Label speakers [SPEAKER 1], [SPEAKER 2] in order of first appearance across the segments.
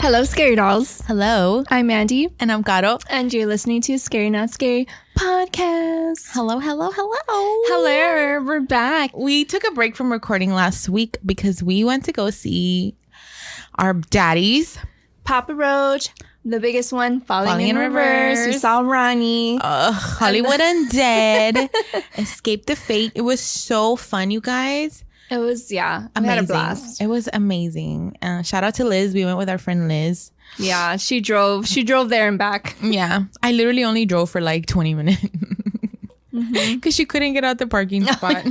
[SPEAKER 1] Hello, Scary Dolls.
[SPEAKER 2] Hello.
[SPEAKER 1] I'm Mandy.
[SPEAKER 2] And I'm Ghetto.
[SPEAKER 1] And you're listening to Scary Not Scary Podcast.
[SPEAKER 2] Hello.
[SPEAKER 1] Hello, we're back.
[SPEAKER 2] We took a break from recording last week because we went to go see our daddies.
[SPEAKER 1] Papa Roach, the biggest one, Falling in Reverse. We saw Ronnie.
[SPEAKER 2] Hollywood Undead. Escape the Fate. It was so fun, you guys.
[SPEAKER 1] It was, yeah.
[SPEAKER 2] Amazing.
[SPEAKER 1] We had a blast.
[SPEAKER 2] It was amazing. Shout out to Liz. We went with our friend Liz.
[SPEAKER 1] Yeah, she drove there and back.
[SPEAKER 2] Yeah. I literally only drove for like 20 minutes. Because she couldn't get out the parking spot.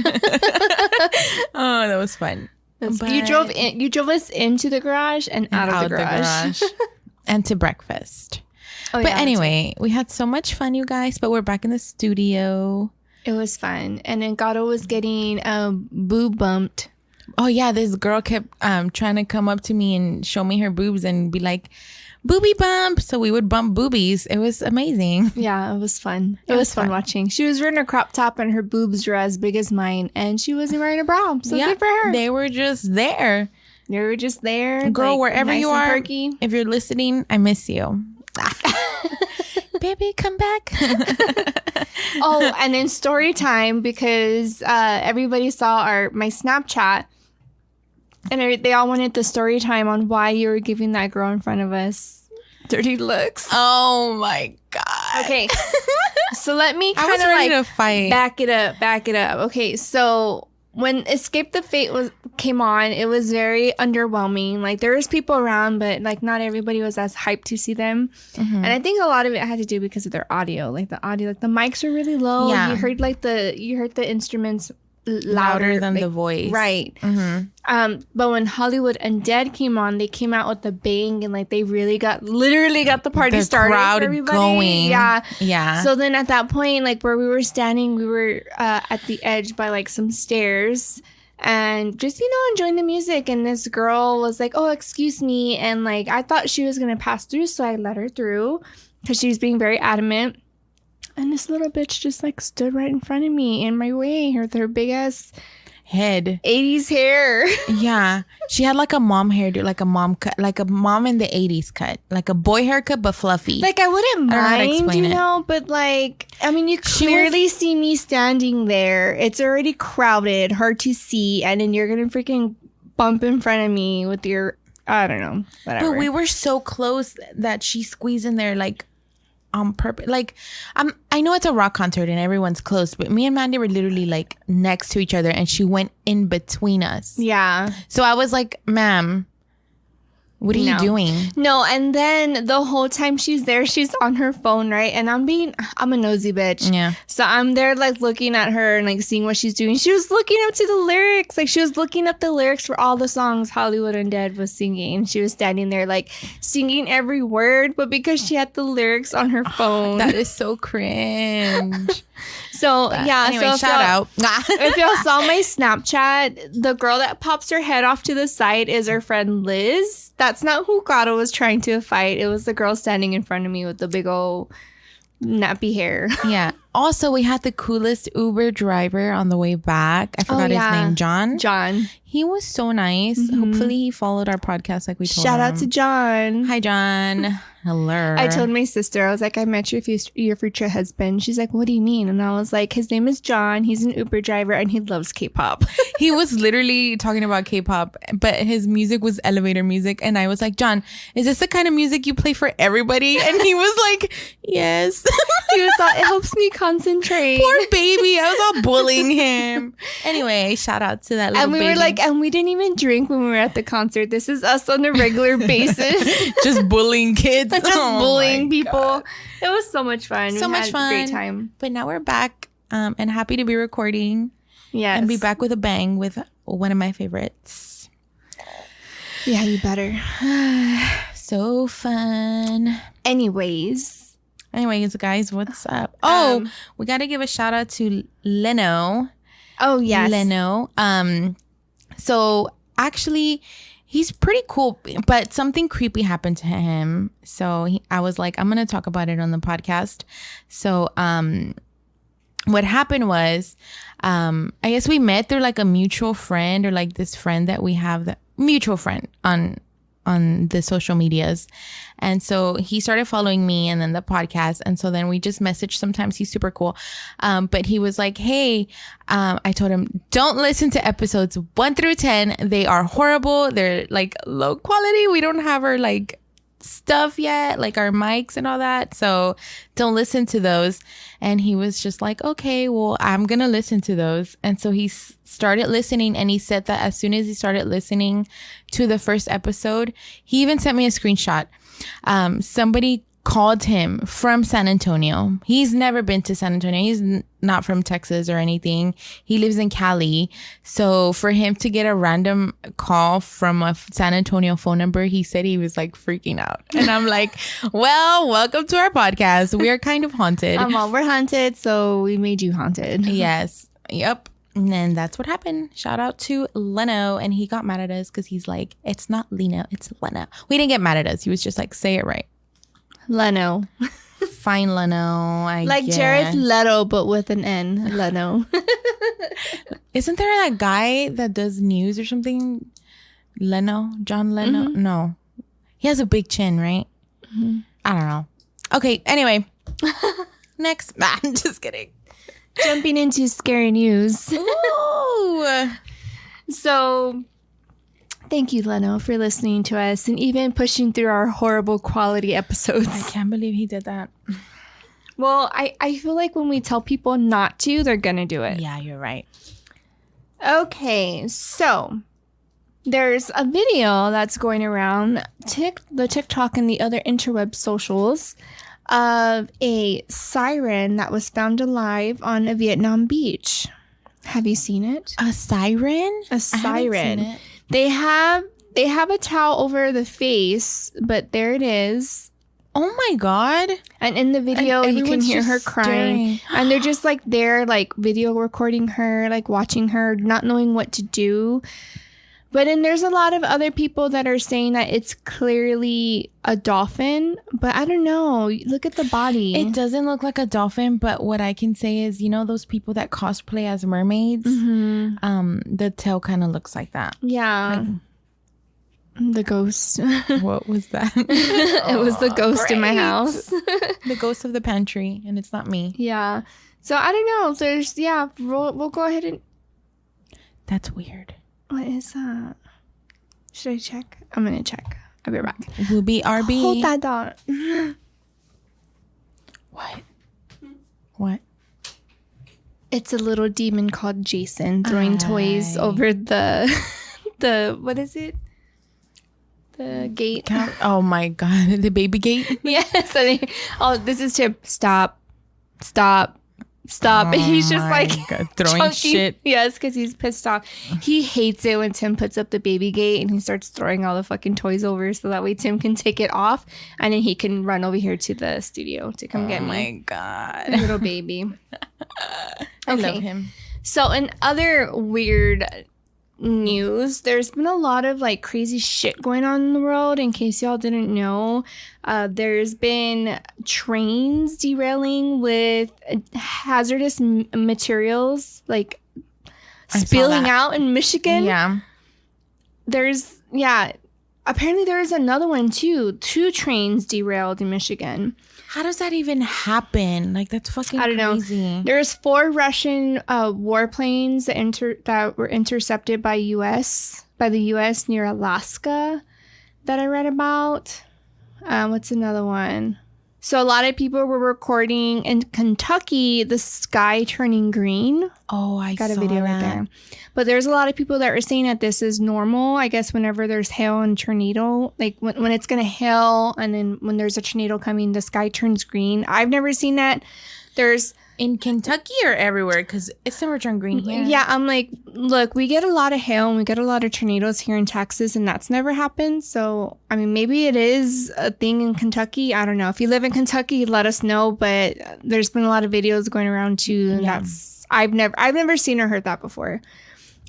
[SPEAKER 2] Oh, that was fun.
[SPEAKER 1] You drove us into the garage and out of the garage.
[SPEAKER 2] And to breakfast.
[SPEAKER 1] Oh,
[SPEAKER 2] but
[SPEAKER 1] yeah,
[SPEAKER 2] anyway, we had so much fun, you guys. But we're back in the studio.
[SPEAKER 1] It was fun. And then Gato was getting boob bumped.
[SPEAKER 2] Oh, yeah. This girl kept trying to come up to me and show me her boobs and be like, boobie bump. So we would bump boobies. It was amazing.
[SPEAKER 1] Yeah, it was fun. It was fun watching. She was wearing a crop top and her boobs were as big as mine. And she wasn't wearing a bra. So good for her.
[SPEAKER 2] They were just there.
[SPEAKER 1] They were just there.
[SPEAKER 2] Girl, like, wherever nice you are,
[SPEAKER 1] perky.
[SPEAKER 2] If you're listening, I miss you. Baby, come back.
[SPEAKER 1] Oh, and then story time, because everybody saw my Snapchat, and they all wanted the story time on why you were giving that girl in front of us dirty looks.
[SPEAKER 2] Oh my god.
[SPEAKER 1] Okay, so let me kind of back it up. Okay, so when Escape the Fate came on, it was very underwhelming. Like, there was people around, but like not everybody was as hyped to see them. And I think a lot of it had to do because of their audio. Like the audio, like the mics were really low. Yeah. You heard the instruments louder
[SPEAKER 2] than the voice.
[SPEAKER 1] Right. But when Hollywood Undead came on, they came out with a bang, and like they literally got the party started.
[SPEAKER 2] Crowd
[SPEAKER 1] for everybody.
[SPEAKER 2] Going.
[SPEAKER 1] Yeah. So then at that point, like where we were standing, we were at the edge by like some stairs and just, enjoying the music. And this girl was like, oh, excuse me. And like, I thought she was going to pass through. So I let her through because she was being very adamant. And this little bitch just like stood right in front of me in my way with her big ass
[SPEAKER 2] head,
[SPEAKER 1] 80s hair.
[SPEAKER 2] Yeah, she had like a mom hairdo, like a mom cut, like a mom in the 80s cut, like a boy haircut but fluffy.
[SPEAKER 1] Like I wouldn't mind, but like, I mean, you clearly see me standing there. It's already crowded, hard to see, and then you're gonna freaking bump in front of me with your, I don't know, whatever.
[SPEAKER 2] But we were so close that she squeezed in there like on purpose. Like, I know it's a rock concert and everyone's close, but me and Mandy were literally like next to each other and she went in between us.
[SPEAKER 1] Yeah.
[SPEAKER 2] So I was like, ma'am, what are you doing?
[SPEAKER 1] No, and then the whole time she's there, she's on her phone, right? And I'm a nosy bitch.
[SPEAKER 2] Yeah.
[SPEAKER 1] So I'm there like looking at her and like seeing what she's doing. She was looking up to the lyrics. Like she was looking up the lyrics for all the songs Hollywood Undead was singing. She was standing there like singing every word, but because she had the lyrics on her phone.
[SPEAKER 2] That is so cringe.
[SPEAKER 1] So, yeah.
[SPEAKER 2] Anyway,
[SPEAKER 1] so
[SPEAKER 2] shout out.
[SPEAKER 1] If y'all saw my Snapchat, the girl that pops her head off to the side is her friend Liz. That's not who Gato was trying to fight. It was the girl standing in front of me with the big old nappy hair.
[SPEAKER 2] Yeah. Also, we had the coolest Uber driver on the way back. I forgot his name. John. He was so nice. Hopefully he followed our podcast like we told him.
[SPEAKER 1] Shout out to John.
[SPEAKER 2] Hi, John. Hello.
[SPEAKER 1] I told my sister, I was like, I met your future husband. She's like, what do you mean? And I was like, his name is John. He's an Uber driver and he loves K-pop.
[SPEAKER 2] He was literally talking about K-pop, but his music was elevator music. And I was like, John, is this the kind of music you play for everybody? And he was like, yes.
[SPEAKER 1] He was all, it helps me concentrate.
[SPEAKER 2] Poor baby. I was all bullying him. Anyway, shout out to that little baby.
[SPEAKER 1] And we were like, and we didn't even drink when we were at the concert. This is us on a regular basis.
[SPEAKER 2] Just bullying kids.
[SPEAKER 1] Just bullying people. God. It was so much fun.
[SPEAKER 2] So much fun.
[SPEAKER 1] Great time.
[SPEAKER 2] But now we're back and happy to be recording.
[SPEAKER 1] Yes.
[SPEAKER 2] And be back with a bang with one of my favorites.
[SPEAKER 1] Yeah, you better.
[SPEAKER 2] So fun.
[SPEAKER 1] Anyways,
[SPEAKER 2] guys, what's up? Oh, we got to give a shout out to Leno.
[SPEAKER 1] Oh, yes.
[SPEAKER 2] Leno. So actually, he's pretty cool, but something creepy happened to him. So I was like, I'm going to talk about it on the podcast. So what happened was, I guess we met through like a mutual friend or like this friend that we have, that mutual friend on on the social medias. And so he started following me and then the podcast. And so then we just message sometimes. He's super cool. But he was like, hey, I told him, don't listen to episodes 1 through 10. They are horrible. They're like low quality. We don't have our like stuff yet, like our mics and all that, so don't listen to those. And he was just like, okay, well, I'm gonna listen to those. And so he started listening, and he said that as soon as he started listening to the first episode, he even sent me a screenshot. Somebody called him from San Antonio. He's never been to San Antonio. He's not from Texas or anything. He lives in Cali. So for him to get a random call from a San Antonio phone number, he said he was like freaking out. And I'm like, well, welcome to our podcast. We are kind of haunted.
[SPEAKER 1] Well, we're haunted, so we made you haunted.
[SPEAKER 2] Yes. Yep. And then that's what happened. Shout out to Leno. And he got mad at us because he's like, it's not Leno, it's Leno. We didn't get mad at us. He was just like, say it right.
[SPEAKER 1] Leno.
[SPEAKER 2] Fine, Leno. I
[SPEAKER 1] like
[SPEAKER 2] guess.
[SPEAKER 1] Jared Leto, but with an N. Leno.
[SPEAKER 2] Isn't there that guy that does news or something? Leno? John Leno? Mm-hmm. No. He has a big chin, right? Mm-hmm. I don't know. Okay, anyway. Next. I'm just kidding.
[SPEAKER 1] Jumping into scary news.
[SPEAKER 2] Ooh.
[SPEAKER 1] So... thank you, Leno, for listening to us and even pushing through our horrible quality episodes.
[SPEAKER 2] I can't believe he did that.
[SPEAKER 1] Well, I feel like when we tell people not to, they're going to do it.
[SPEAKER 2] Yeah, you're right.
[SPEAKER 1] Okay, so there's a video that's going around the TikTok and the other interweb socials of a siren that was found alive on a Vietnam beach. Have you seen it?
[SPEAKER 2] A siren?
[SPEAKER 1] A siren.
[SPEAKER 2] I haven't seen it.
[SPEAKER 1] They have a towel over the face, but there it is.
[SPEAKER 2] Oh my God.
[SPEAKER 1] And in the video, you can hear her crying. And they're just like there, like video recording her, like watching her, not knowing what to do. But then there's a lot of other people that are saying that it's clearly a dolphin. But I don't know. Look at the body.
[SPEAKER 2] It doesn't look like a dolphin, but what I can say is, you know, those people that cosplay as mermaids, the tail kind of looks like that.
[SPEAKER 1] Yeah. Like, the ghost.
[SPEAKER 2] What was that?
[SPEAKER 1] It was the ghost in my house.
[SPEAKER 2] The ghost of the pantry, and it's not me.
[SPEAKER 1] Yeah. So I don't know. There's, we'll go ahead and...
[SPEAKER 2] That's weird.
[SPEAKER 1] What is that? Should I check? I'm going to check. I'll be right back.
[SPEAKER 2] We'll be RB.
[SPEAKER 1] Hold that thought.
[SPEAKER 2] What?
[SPEAKER 1] It's a little demon called Jason throwing toys over the what is it? The gate.
[SPEAKER 2] Oh my God. The baby gate?
[SPEAKER 1] Yes. This is Tim. Stop. Oh, he's just like
[SPEAKER 2] God, throwing shit.
[SPEAKER 1] Yes, because he's pissed off. He hates it when Tim puts up the baby gate and he starts throwing all the fucking toys over so that way Tim can take it off and then he can run over here to the studio to come get me.
[SPEAKER 2] Oh my God.
[SPEAKER 1] Little baby.
[SPEAKER 2] I love him.
[SPEAKER 1] So in other weird news, there's been a lot of like crazy shit going on in the world. In case y'all didn't know, there's been trains derailing with hazardous materials like spilling out in Michigan.
[SPEAKER 2] Yeah.
[SPEAKER 1] Apparently there is another one too. 2 trains derailed in Michigan.
[SPEAKER 2] How does that even happen? Like, that's fucking
[SPEAKER 1] I don't
[SPEAKER 2] crazy.
[SPEAKER 1] know. There's 4 Russian warplanes that were intercepted by the U.S. near Alaska that I read about. What's another one? So a lot of people were recording in Kentucky the sky turning green.
[SPEAKER 2] Oh, I
[SPEAKER 1] got a video right there. But there's a lot of people that are saying that this is normal. I guess whenever there's hail and tornado, like when it's going to hail and then when there's a tornado coming, the sky turns green. I've never seen that. There's...
[SPEAKER 2] In Kentucky or everywhere? Because it's never turned green here.
[SPEAKER 1] Yeah, I'm like, look, we get a lot of hail and we get a lot of tornadoes here in Texas and that's never happened. So, I mean, maybe it is a thing in Kentucky. I don't know. If you live in Kentucky, let us know. But there's been a lot of videos going around too. And I've never seen or heard that before.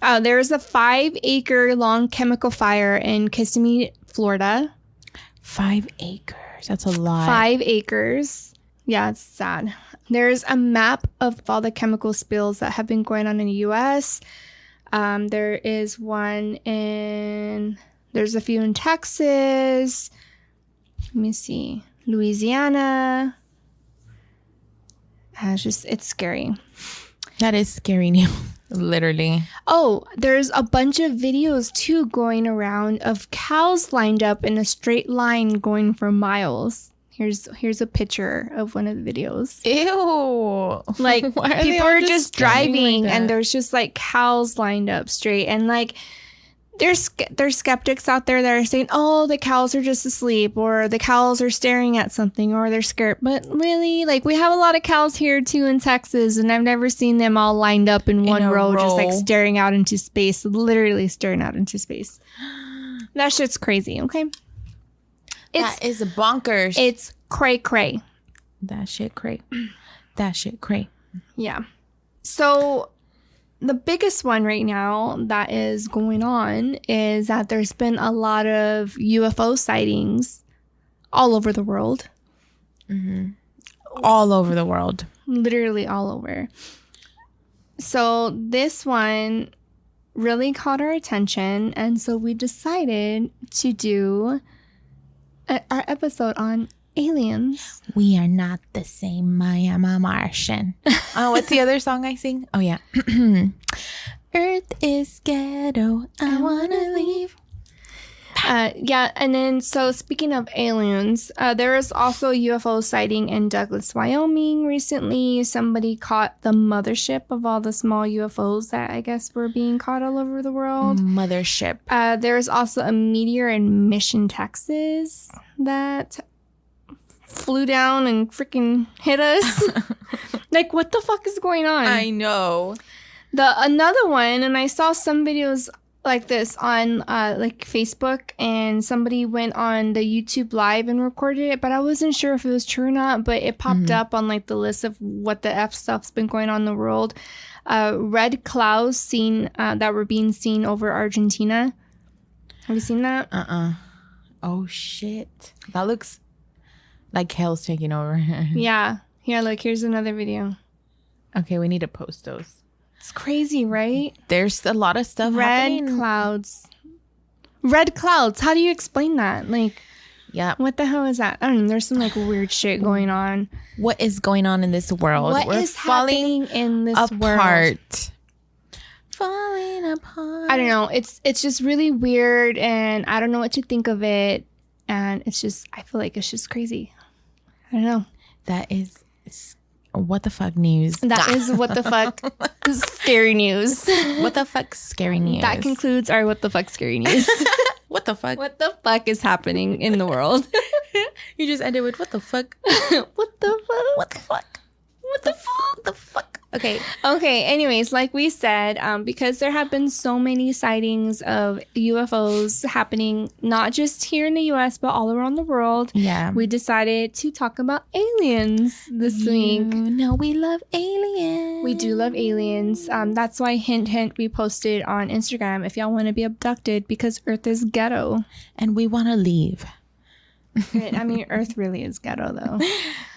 [SPEAKER 1] There's a 5-acre long chemical fire in Kissimmee, Florida.
[SPEAKER 2] 5 acres. That's a lot.
[SPEAKER 1] 5 acres. Yeah, it's sad. There's a map of all the chemical spills that have been going on in the U.S. There is one in There's a few in Texas. Let me see. Louisiana. It's scary.
[SPEAKER 2] That is scary news. Literally.
[SPEAKER 1] Oh, there's a bunch of videos too going around of cows lined up in a straight line going for miles. Here's a picture of one of the videos.
[SPEAKER 2] Ew.
[SPEAKER 1] Like people are just driving like and there's just like cows lined up straight, and like there's skeptics out there that are saying, oh, the cows are just asleep, or the cows are staring at something, or they're scared. But really, like, we have a lot of cows here too in Texas, and I've never seen them all lined up in one row, just like staring out into space, literally staring out into space. That shit's crazy, okay?
[SPEAKER 2] That is bonkers.
[SPEAKER 1] It's cray.
[SPEAKER 2] That shit cray. That shit cray.
[SPEAKER 1] Yeah. So the biggest one right now that is going on is that there's been a lot of UFO sightings all over the world.
[SPEAKER 2] Mm-hmm. All over the world.
[SPEAKER 1] Literally all over. So this one really caught our attention, and so we decided to do our episode on aliens.
[SPEAKER 2] We are not the same. I am a Martian. Oh, what's the other song I sing? Oh, yeah. Earth is ghetto. I want to leave.
[SPEAKER 1] Yeah, and then so speaking of aliens, there was also a UFO sighting in Douglas, Wyoming recently. Somebody caught the mothership of all the small UFOs that I guess were being caught all over the world.
[SPEAKER 2] Mothership.
[SPEAKER 1] There was also a meteor in Mission, Texas that flew down and freaking hit us. Like, what the fuck is going on?
[SPEAKER 2] I know.
[SPEAKER 1] Another one, and I saw some videos like this on like Facebook, and somebody went on the YouTube live and recorded it, but I wasn't sure if it was true or not, but it popped up on like the list of what the F stuff's been going on in the world. Red clouds seen that were being seen over Argentina. Have you seen that?
[SPEAKER 2] Oh shit, that looks like hell's taking over.
[SPEAKER 1] Yeah, look, here's another video.
[SPEAKER 2] Okay, we need to post those.
[SPEAKER 1] It's crazy, right?
[SPEAKER 2] There's a lot of stuff happening.
[SPEAKER 1] Red clouds. How do you explain that? Like,
[SPEAKER 2] yeah.
[SPEAKER 1] What the hell is that? I don't know. There's some like weird shit going on.
[SPEAKER 2] What is going on in this world?
[SPEAKER 1] We're is happening in this world?
[SPEAKER 2] Falling apart.
[SPEAKER 1] I don't know. It's just really weird, and I don't know what to think of it. And it's just, I feel like it's just crazy. I don't know.
[SPEAKER 2] That is what the fuck news.
[SPEAKER 1] That is what the fuck scary news.
[SPEAKER 2] What the fuck scary news.
[SPEAKER 1] That concludes our what the fuck scary news.
[SPEAKER 2] What the fuck?
[SPEAKER 1] What the fuck is happening in the world?
[SPEAKER 2] You just ended with what the fuck?
[SPEAKER 1] What the fuck?
[SPEAKER 2] What the fuck? What the fuck? The fuck? Okay.
[SPEAKER 1] Anyways, like we said, because there have been so many sightings of UFOs happening, not just here in the U.S., but all around the world.
[SPEAKER 2] Yeah.
[SPEAKER 1] We decided to talk about aliens this week.
[SPEAKER 2] No, we love aliens.
[SPEAKER 1] We do love aliens. That's why, hint, hint, we posted on Instagram if y'all want to be abducted, because Earth is ghetto.
[SPEAKER 2] And we want to leave.
[SPEAKER 1] I mean, Earth really is ghetto, though.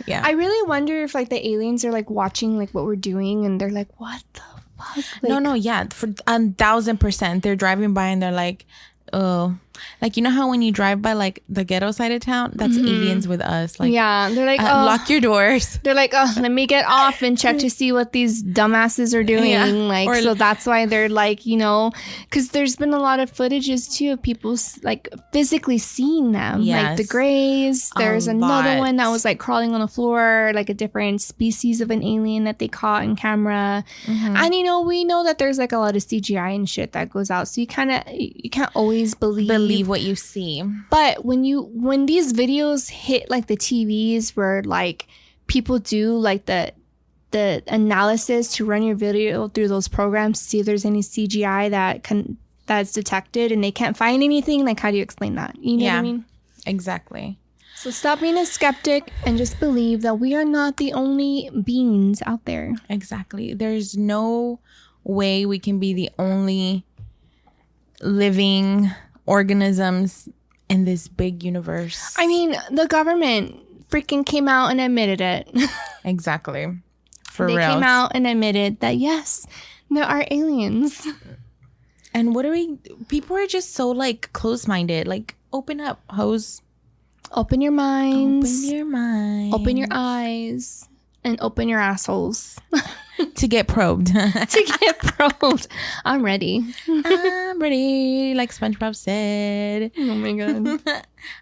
[SPEAKER 2] Yeah.
[SPEAKER 1] I really wonder if, like, the aliens are, like, watching, like, what we're doing, and they're like, what the fuck? Like,
[SPEAKER 2] no, yeah. For 1,000%. They're driving by, and they're like, oh. Like, you know how when you drive by, like, the ghetto side of town? That's aliens with us. Like,
[SPEAKER 1] yeah. They're like,
[SPEAKER 2] lock your doors.
[SPEAKER 1] They're like, oh, let me get off and check to see what these dumbasses are doing. Yeah. Like, so that's why they're like, you know, because there's been a lot of footages, too, of people, like, physically seeing them.
[SPEAKER 2] Yes.
[SPEAKER 1] Like, the Greys. There's another one that was, like, crawling on the floor, like, a different species of an alien that they caught in camera. And, you know, we know that there's, like, a lot of CGI and shit that goes out. So you can't always believe
[SPEAKER 2] what you see.
[SPEAKER 1] But when these videos hit like the TVs where like people do like the analysis to run your video through those programs to see if there's any CGI that's detected, and they can't find anything, like, how do you explain that? You know what I mean?
[SPEAKER 2] Exactly.
[SPEAKER 1] So stop being a skeptic and just believe that we are not the only beings out there.
[SPEAKER 2] Exactly. There's no way we can be the only living organisms in this big universe.
[SPEAKER 1] I mean, the government freaking came out and admitted it.
[SPEAKER 2] Exactly. They
[SPEAKER 1] came out and admitted that, yes, there are aliens.
[SPEAKER 2] And people are just so like close-minded. Like, open up, hoes.
[SPEAKER 1] Open your minds.
[SPEAKER 2] Open your mind.
[SPEAKER 1] Open your eyes. And open your assholes.
[SPEAKER 2] To get probed.
[SPEAKER 1] To get probed. I'm ready.
[SPEAKER 2] I'm ready, like SpongeBob said.
[SPEAKER 1] Oh my God.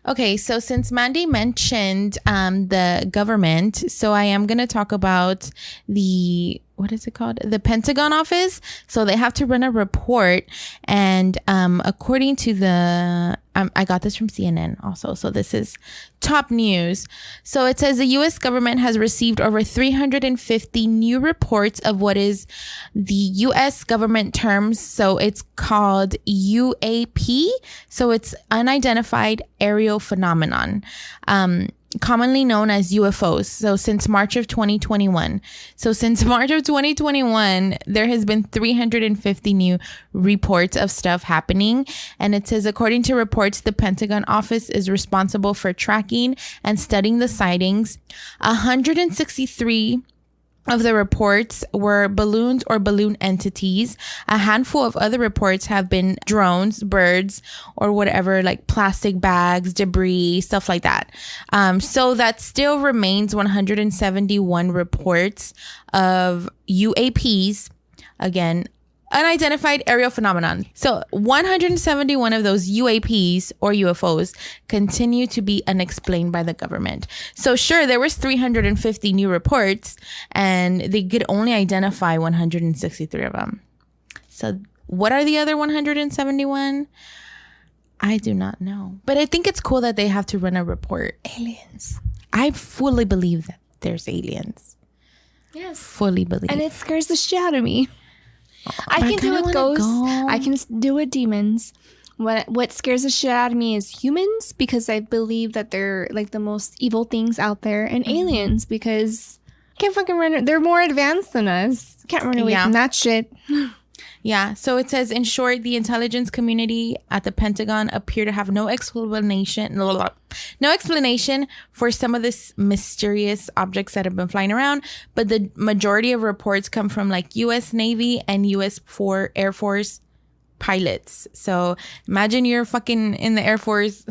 [SPEAKER 2] Okay, so since Mandy mentioned the government, so I am going to talk about what is it called? The Pentagon office. So they have to run a report. And according to I got this from CNN also. So this is top news. So it says the U.S. government has received over 350 new reports of what is the U.S. government terms. So it's called UAP. So it's unidentified aerial phenomenon. Commonly known as UFOs. So since March of 2021. There has been 350 new reports of stuff happening. And it says, according to reports, the Pentagon office is responsible for tracking and studying the sightings. 163 of the reports were balloons or balloon entities. A handful of other reports have been drones, birds, or whatever, like plastic bags, debris, stuff like that. So that still remains 171 reports of UAPs. Again, unidentified aerial phenomenon. So 171 of those UAPs or UFOs continue to be unexplained by the government. So sure, there was 350 new reports and they could only identify 163 of them. So what are the other 171? I do not know. But I think it's cool that they have to run a report.
[SPEAKER 1] Aliens.
[SPEAKER 2] I fully believe that there's aliens.
[SPEAKER 1] Yes.
[SPEAKER 2] Fully believe.
[SPEAKER 1] And it scares the shit out of me. I can do with ghosts. I can do with demons. What scares the shit out of me is humans, because I believe that they're like the most evil things out there, and aliens, because can't fucking run. They're more advanced than us. Can't run away from that shit.
[SPEAKER 2] Yeah. So it says, in short, the intelligence community at the Pentagon appear to have no explanation for some of this mysterious objects that have been flying around. But the majority of reports come from like U.S. Navy and U.S. Air Force pilots. So imagine you're fucking in the Air Force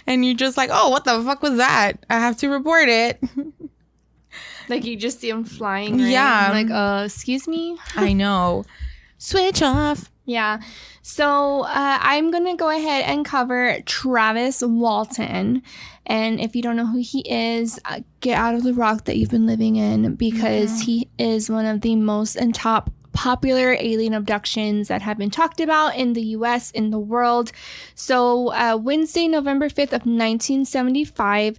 [SPEAKER 2] and you're just like, oh, what the fuck was that? I have to report it.
[SPEAKER 1] Like you just see them flying. Right?
[SPEAKER 2] Yeah.
[SPEAKER 1] Like, excuse me?
[SPEAKER 2] I know. Switch off.
[SPEAKER 1] Yeah. So I'm going to go ahead and cover Travis Walton. And if you don't know who he is, get out of the rock that you've been living in, because he is one of the most and top popular alien abductions that have been talked about in the U.S., in the world. So Wednesday, November 5th of 1975,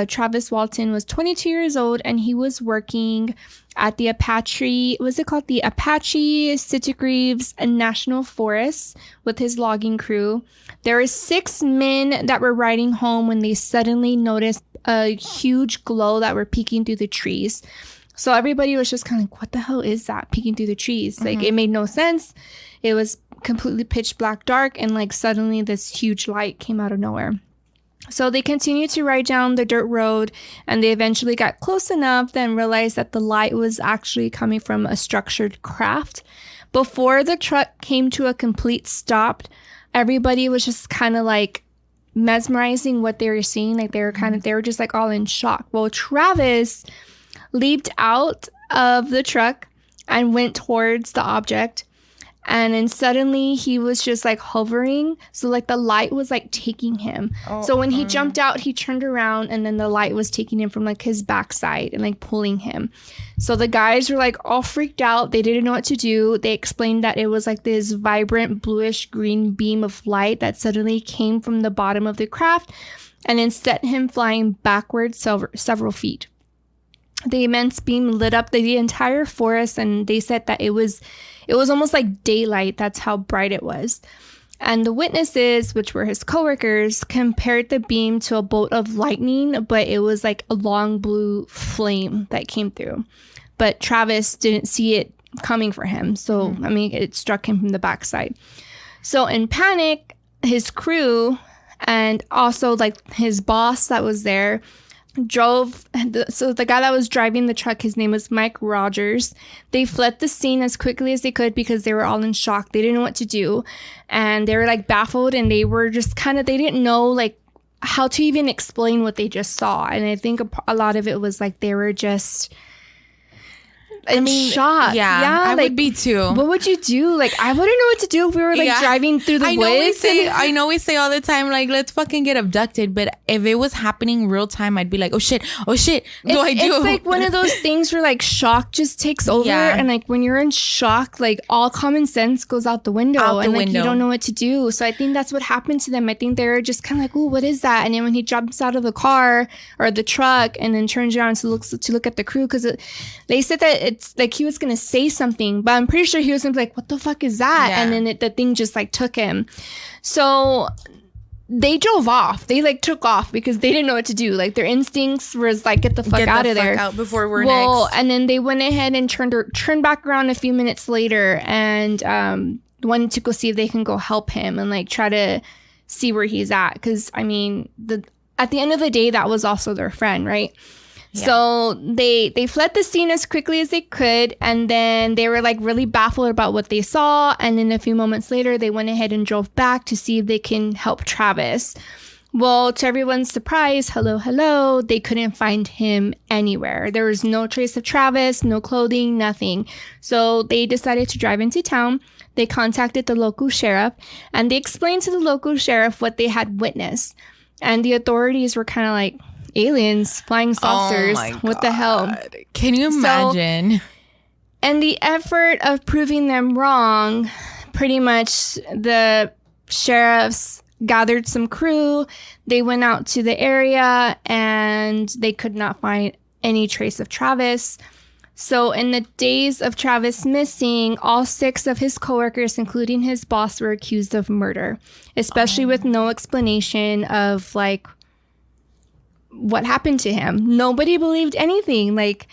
[SPEAKER 1] Travis Walton was 22 years old, and he was working at the Apache Sitgreaves National Forest with his logging crew. There were 6 men that were riding home when they suddenly noticed a huge glow that were peeking through the trees. So everybody was just kind of like, what the hell is that peeking through the trees? Like, it made no sense. It was completely pitch black dark, and like suddenly this huge light came out of nowhere. So they continued to ride down the dirt road, and they eventually got close enough, then realized that the light was actually coming from a structured craft. Before the truck came to a complete stop, everybody was just kind of like mesmerizing what they were seeing. Like they were just like all in shock. Well, Travis leaped out of the truck and went towards the object, and then suddenly he was just like hovering, so like the light was like taking him. So when he jumped out, he turned around, and then the light was taking him from like his backside and like pulling him. So the guys were like all freaked out. They didn't know what to do. They explained that it was like this vibrant bluish green beam of light that suddenly came from the bottom of the craft and then set him flying backwards several feet. The immense beam lit up the entire forest, and they said that it was almost like daylight. That's how bright it was. And the witnesses, which were his coworkers, compared the beam to a bolt of lightning, but it was like a long blue flame that came through. But Travis didn't see it coming for him. So, I mean, it struck him from the backside. So in panic, his crew and also like his boss that was there, so the guy that was driving the truck, his name was Mike Rogers. They fled the scene as quickly as they could because they were all in shock. They didn't know what to do. And they were like baffled, and they were just they didn't know like how to even explain what they just saw. And I think a lot of it was like they were just shocked.
[SPEAKER 2] Yeah, I would be too.
[SPEAKER 1] What would you do? Like, I wouldn't know what to do if we were like driving through the woods.
[SPEAKER 2] I know we say all the time, like, let's fucking get abducted. But if it was happening real time, I'd be like, oh shit. It's
[SPEAKER 1] like one of those things where like shock just takes over. And like when you're in shock, like all common sense goes out the window. You don't know what to do. So I think that's what happened to them. I think they were just kind of like, oh, what is that? And then when he jumps out of the car or the truck and then turns around to look at the crew, because they said that it's like he was gonna say something, but I'm pretty sure he was gonna be like, what the fuck is that? And then the thing just like took him. So they drove off. They like took off because they didn't know what to do. Like their instincts was like, get the fuck out of there.
[SPEAKER 2] Out before we're next.
[SPEAKER 1] And then they went ahead and turned back around a few minutes later and wanted to go see if they can go help him and like try to see where he's at. Because I mean, at the end of the day, that was also their friend, right? Yeah. So they fled the scene as quickly as they could, and then they were like really baffled about what they saw. And then a few moments later, they went ahead and drove back to see if they can help Travis. Well, to everyone's surprise, hello, they couldn't find him anywhere. There was no trace of Travis, no clothing, nothing. So they decided to drive into town. They contacted the local sheriff, and they explained to the local sheriff what they had witnessed. And the authorities were kind of like, aliens, flying saucers, what the hell?
[SPEAKER 2] Can you imagine?
[SPEAKER 1] And the effort of proving them wrong, pretty much the sheriffs gathered some crew. They went out to the area and they could not find any trace of Travis. So in the days of Travis missing, all 6 of his coworkers, including his boss, were accused of murder, especially with no explanation of like what happened to him. Nobody believed anything. Like,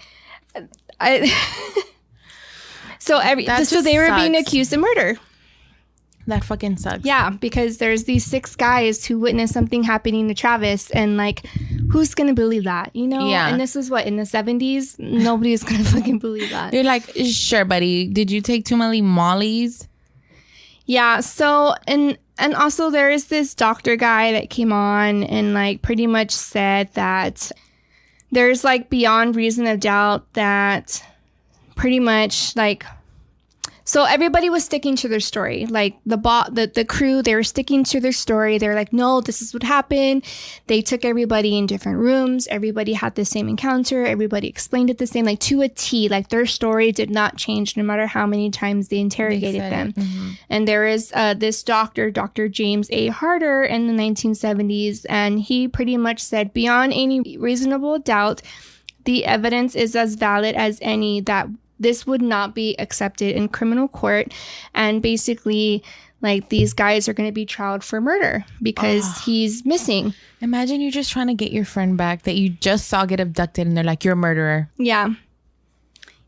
[SPEAKER 1] so they were being accused of murder.
[SPEAKER 2] That fucking sucks.
[SPEAKER 1] Yeah, because there's these 6 guys who witnessed something happening to Travis, and like, who's gonna believe that? You know? Yeah. And this was what, in the 70s? Nobody's gonna fucking believe that.
[SPEAKER 2] They're like, sure, buddy. Did you take too many mollies?
[SPEAKER 1] Yeah. So and also there is this doctor guy that came on and like pretty much said that there's like beyond reason of doubt that pretty much like, so everybody was sticking to their story. Like the crew, they were sticking to their story. They were like, no, this is what happened. They took everybody in different rooms. Everybody had the same encounter. Everybody explained it the same, like to a T. Like their story did not change no matter how many times they interrogated them. Mm-hmm. And there is this doctor, Dr. James A. Harder, in the 1970s. And he pretty much said, beyond any reasonable doubt, the evidence is as valid as any that this would not be accepted in criminal court. And basically, like, these guys are going to be trialed for murder because he's missing.
[SPEAKER 2] Imagine you're just trying to get your friend back that you just saw get abducted and they're like, you're a murderer.
[SPEAKER 1] Yeah.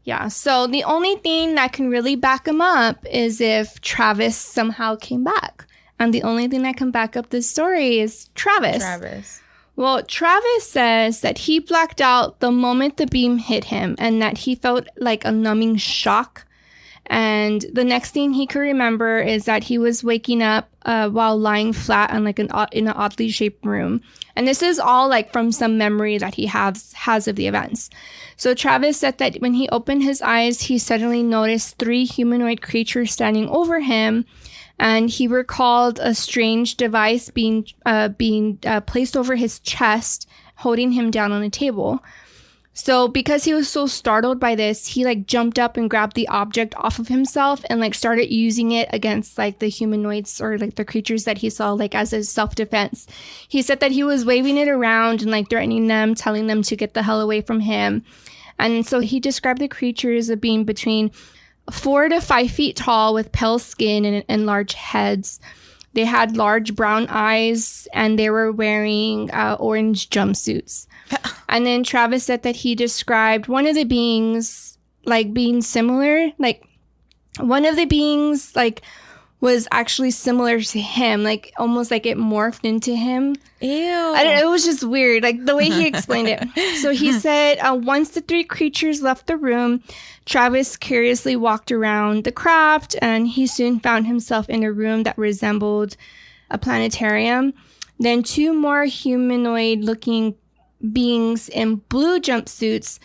[SPEAKER 1] Yeah. So the only thing that can really back him up is if Travis somehow came back. And the only thing that can back up this story is Travis. Well, Travis says that he blacked out the moment the beam hit him and that he felt like a numbing shock. And the next thing he could remember is that he was waking up while lying flat on like in an oddly shaped room. And this is all like from some memory that he has of the events. So Travis said that when he opened his eyes, he suddenly noticed 3 humanoid creatures standing over him. And he recalled a strange device being placed over his chest, holding him down on a table. So because he was so startled by this, he like jumped up and grabbed the object off of himself and like started using it against like the humanoids or like the creatures that he saw, like as a self-defense. He said that he was waving it around and like threatening them, telling them to get the hell away from him. And so he described the creatures as being between 4 to 5 feet tall with pale skin and large heads. They had large brown eyes and they were wearing orange jumpsuits. And then Travis said that he described one of the beings like being similar. Like one of the beings like was actually similar to him, like almost like it morphed into him.
[SPEAKER 2] Ew.
[SPEAKER 1] I don't know, it was just weird, like the way he explained it. So he said, once the three creatures left the room, Travis curiously walked around the craft, and he soon found himself in a room that resembled a planetarium. Then two more humanoid-looking beings in blue jumpsuits.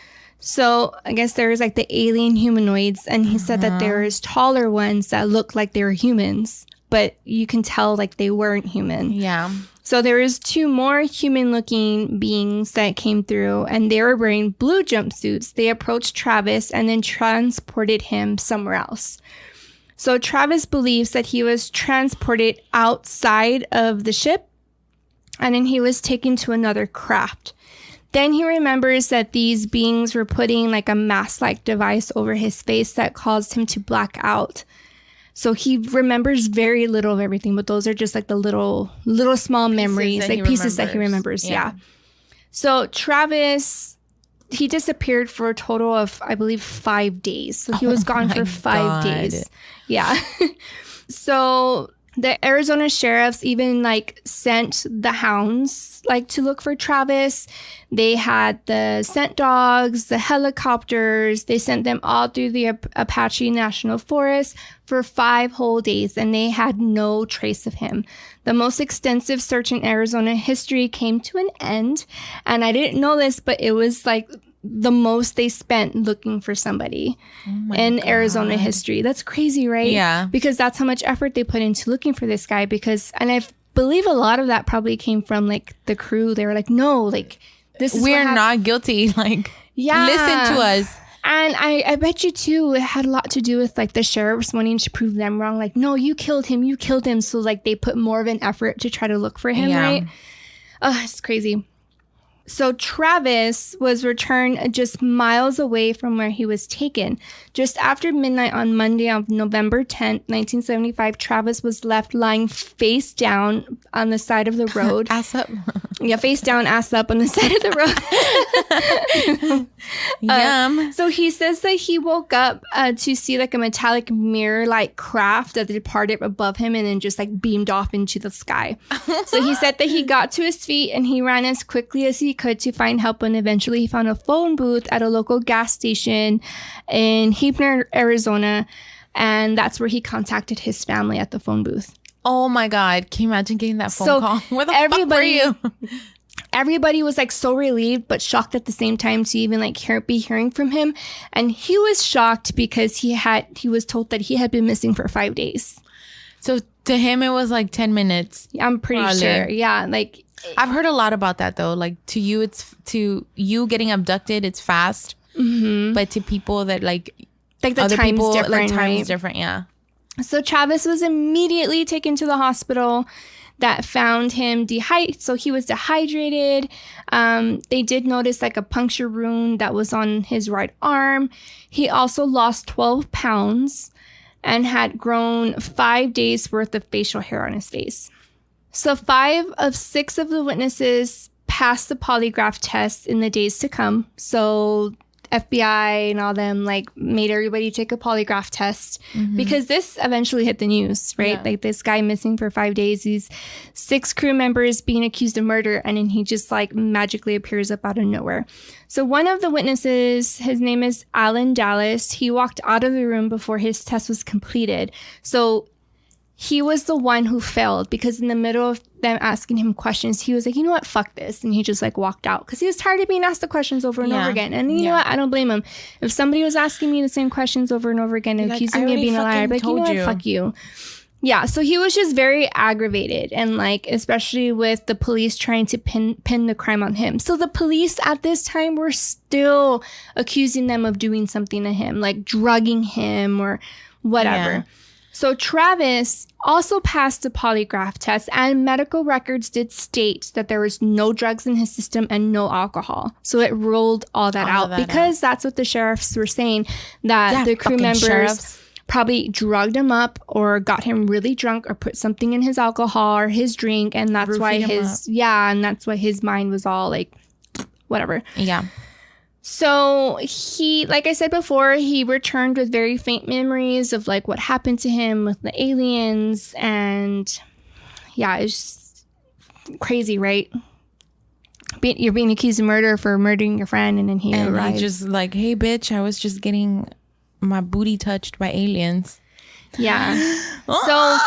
[SPEAKER 1] So I guess there's like the alien humanoids, and he said that there's taller ones that look like they were humans, but you can tell like they weren't human.
[SPEAKER 2] Yeah.
[SPEAKER 1] So there was two more human-looking beings that came through, and they were wearing blue jumpsuits. They approached Travis and then transported him somewhere else. So Travis believes that he was transported outside of the ship, and then he was taken to another craft. Then he remembers that these beings were putting like a mask-like device over his face that caused him to black out. So he remembers very little of everything, but those are just like the little small memories, like pieces that he remembers. Yeah. So Travis, he disappeared for a total of, I believe, 5 days. So he was gone for 5 days. Yeah. So the Arizona sheriffs even like sent the hounds like to look for Travis. They had the scent dogs, the helicopters. They sent them all through the Apache National Forest for 5 whole days, and they had no trace of him. The most extensive search in Arizona history came to an end, and I didn't know this, but it was like the most they spent looking for somebody in Arizona history. That's crazy, right?
[SPEAKER 2] Yeah.
[SPEAKER 1] Because that's how much effort they put into looking for this guy. And I believe a lot of that probably came from like the crew. They were like, no, like this is
[SPEAKER 2] we're not guilty. Like,
[SPEAKER 1] yeah,
[SPEAKER 2] listen to us.
[SPEAKER 1] And I bet you too, it had a lot to do with like the sheriffs wanting to prove them wrong. Like, no, you killed him. So like they put more of an effort to try to look for him, right? It's crazy. So Travis was returned just miles away from where he was taken. Just after midnight on Monday of November 10th, 1975, Travis was left lying face down on the side of the road.
[SPEAKER 2] Ass up.
[SPEAKER 1] Yeah, face down, ass up on the side of the road.
[SPEAKER 2] Yum.
[SPEAKER 1] So he says that he woke up to see like a metallic mirror-like craft that departed above him and then just like beamed off into the sky. So he said that he got to his feet and he ran as quickly as he could to find help, and eventually he found a phone booth at a local gas station in Heaton, Arizona, and that's where he contacted his family at the phone booth.
[SPEAKER 2] Oh my God. Can you imagine getting that phone call? Where the fuck were you?
[SPEAKER 1] Everybody was like so relieved but shocked at the same time to even like be hearing from him. And he was shocked because he was told that he had been missing for 5 days.
[SPEAKER 2] So to him it was like 10 minutes.
[SPEAKER 1] I'm pretty sure. Yeah. Like
[SPEAKER 2] I've heard a lot about that though. Like to you getting abducted, it's fast. Mm-hmm. But to people that like
[SPEAKER 1] the
[SPEAKER 2] other
[SPEAKER 1] time's
[SPEAKER 2] people,
[SPEAKER 1] different,
[SPEAKER 2] like time's
[SPEAKER 1] right?
[SPEAKER 2] different. Yeah.
[SPEAKER 1] So Travis was immediately taken to the hospital that found him so he was dehydrated. They did notice like a puncture wound that was on his right arm. He also lost 12 pounds and had grown 5 days worth of facial hair on his face. So 5 of 6 of the witnesses passed the polygraph test in the days to come. So FBI and all them like made everybody take a polygraph test because this eventually hit the news, right? Yeah. Like this guy missing for 5 days, these 6 crew members being accused of murder, and then he just like magically appears up out of nowhere. So one of the witnesses, his name is Alan Dallas. He walked out of the room before his test was completed. So he was the one who failed because in the middle of them asking him questions, he was like, you know what, fuck this. And he just like walked out because he was tired of being asked the questions over and over again. And you know what, I don't blame him. If somebody was asking me the same questions over and over again and accusing me of being a liar, I'd be like, you know what, fuck you. Yeah, so he was just very aggravated, and like especially with the police trying to pin the crime on him. So the police at this time were still accusing them of doing something to him, like drugging him or whatever. Yeah. So Travis also passed the polygraph test, and medical records did state that there was no drugs in his system and no alcohol. So it ruled all that out because that's what the sheriffs were saying, that the crew members probably drugged him up or got him really drunk or put something in his alcohol or his drink, and that's why his mind was all like whatever.
[SPEAKER 2] Yeah.
[SPEAKER 1] So he, like I said before, he returned with very faint memories of like what happened to him with the aliens. And yeah, it's just crazy, right? You're being accused of murder for murdering your friend, and then he arrives.
[SPEAKER 2] He just like, hey, bitch, I was just getting my booty touched by aliens.
[SPEAKER 1] Yeah. So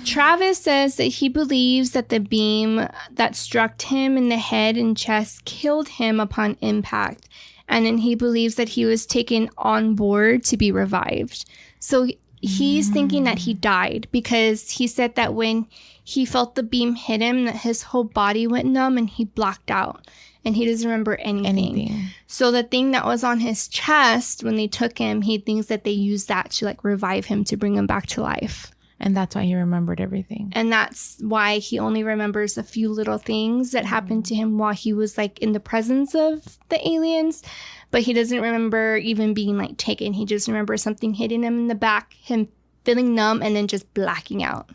[SPEAKER 1] Travis says that he believes that the beam that struck him in the head and chest killed him upon impact. And then he believes that he was taken on board to be revived. So he's thinking that he died, because he said that when he felt the beam hit him, that his whole body went numb and he blacked out. And he doesn't remember anything. So the thing that was on his chest when they took him, he thinks that they used that to like revive him, to bring him back to life.
[SPEAKER 2] And that's why he remembered everything.
[SPEAKER 1] And that's why he only remembers a few little things that happened to him while he was like in the presence of the aliens. But he doesn't remember even being like taken. He just remembers something hitting him in the back, him feeling numb, and then just blacking out.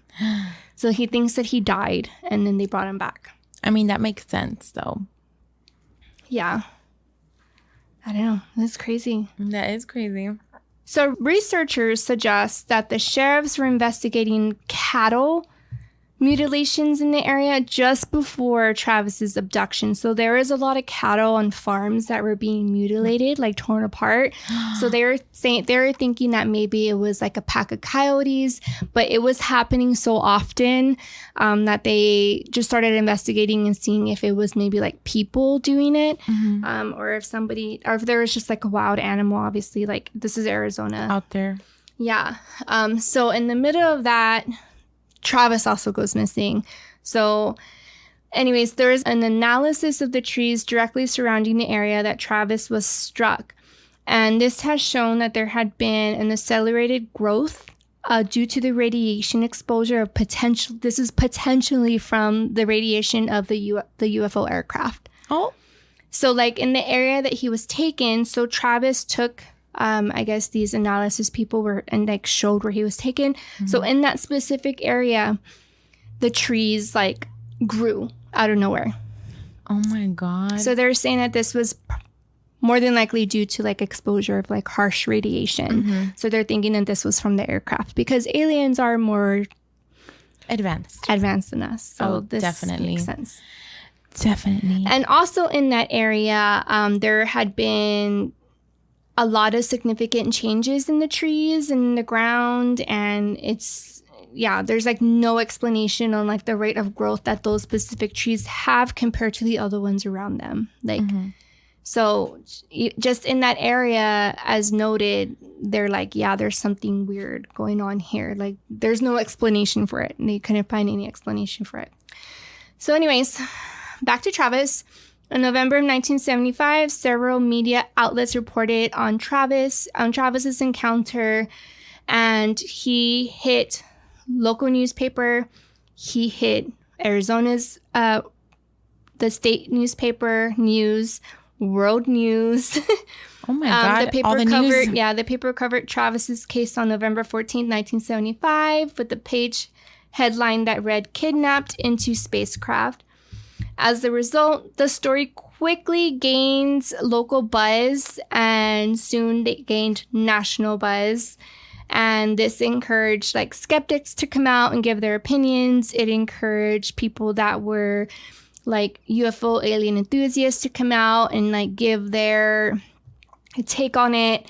[SPEAKER 1] So he thinks that he died, and then they brought him back.
[SPEAKER 2] I mean, that makes sense though.
[SPEAKER 1] Yeah. I don't know. That's crazy.
[SPEAKER 2] That is crazy.
[SPEAKER 1] So researchers suggest that the sheriffs were investigating cattle mutilations in the area just before Travis's abduction. So there was a lot of cattle on farms that were being mutilated, like torn apart. So they were thinking that maybe it was like a pack of coyotes, but it was happening so often that they just started investigating and seeing if it was maybe like people doing it, or if there was just like a wild animal. Obviously, like this is Arizona
[SPEAKER 2] out there.
[SPEAKER 1] Yeah. So in the middle of that, Travis also goes missing. So anyways, there's an analysis of the trees directly surrounding the area that Travis was struck. And this has shown that there had been an accelerated growth due to the radiation exposure of potential. This is potentially from the radiation of the UFO aircraft. Oh. So like in the area that he was taken, so Travis took I guess these analysis people were and like showed where he was taken. So in that specific area, the trees like grew out of nowhere.
[SPEAKER 2] Oh my God.
[SPEAKER 1] So they're saying that this was more than likely due to like exposure of like harsh radiation. So they're thinking that this was from the aircraft, because aliens are more advanced than us. So this definitely makes sense.
[SPEAKER 2] Definitely.
[SPEAKER 1] And also in that area, there had been a lot of significant changes in the trees and in the ground, and there's like no explanation on like the rate of growth that those specific trees have compared to the other ones around them. Like, so just in that area, as noted, they're like, yeah, there's something weird going on here. Like, there's no explanation for it, and they couldn't find any explanation for it. So anyways, back to Travis. In November of 1975, several media outlets reported on Travis's encounter, and he hit local newspaper. He hit Arizona's, the state newspaper, News, World News.
[SPEAKER 2] Oh my God!
[SPEAKER 1] The paper covered, the paper covered Travis's case on November 14th, 1975, with the page headline that read "Kidnapped into Spacecraft." As a result, the story quickly gains local buzz, and soon it gained national buzz. And this encouraged like skeptics to come out and give their opinions. It encouraged people that were like UFO alien enthusiasts to come out and like give their take on it.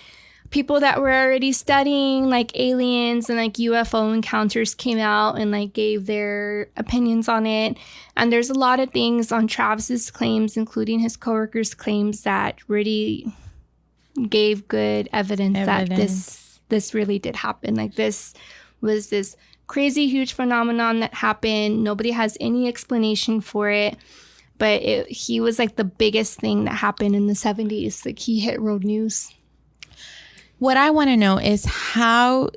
[SPEAKER 1] People that were already studying like aliens and like UFO encounters came out and like gave their opinions on it. And there's a lot of things on Travis's claims, including his coworkers' claims, that really gave good evidence that this really did happen. Like, this was this crazy huge phenomenon that happened. Nobody has any explanation for it, but he was like the biggest thing that happened in the 70s. Like, he hit road news.
[SPEAKER 2] What I want to know is how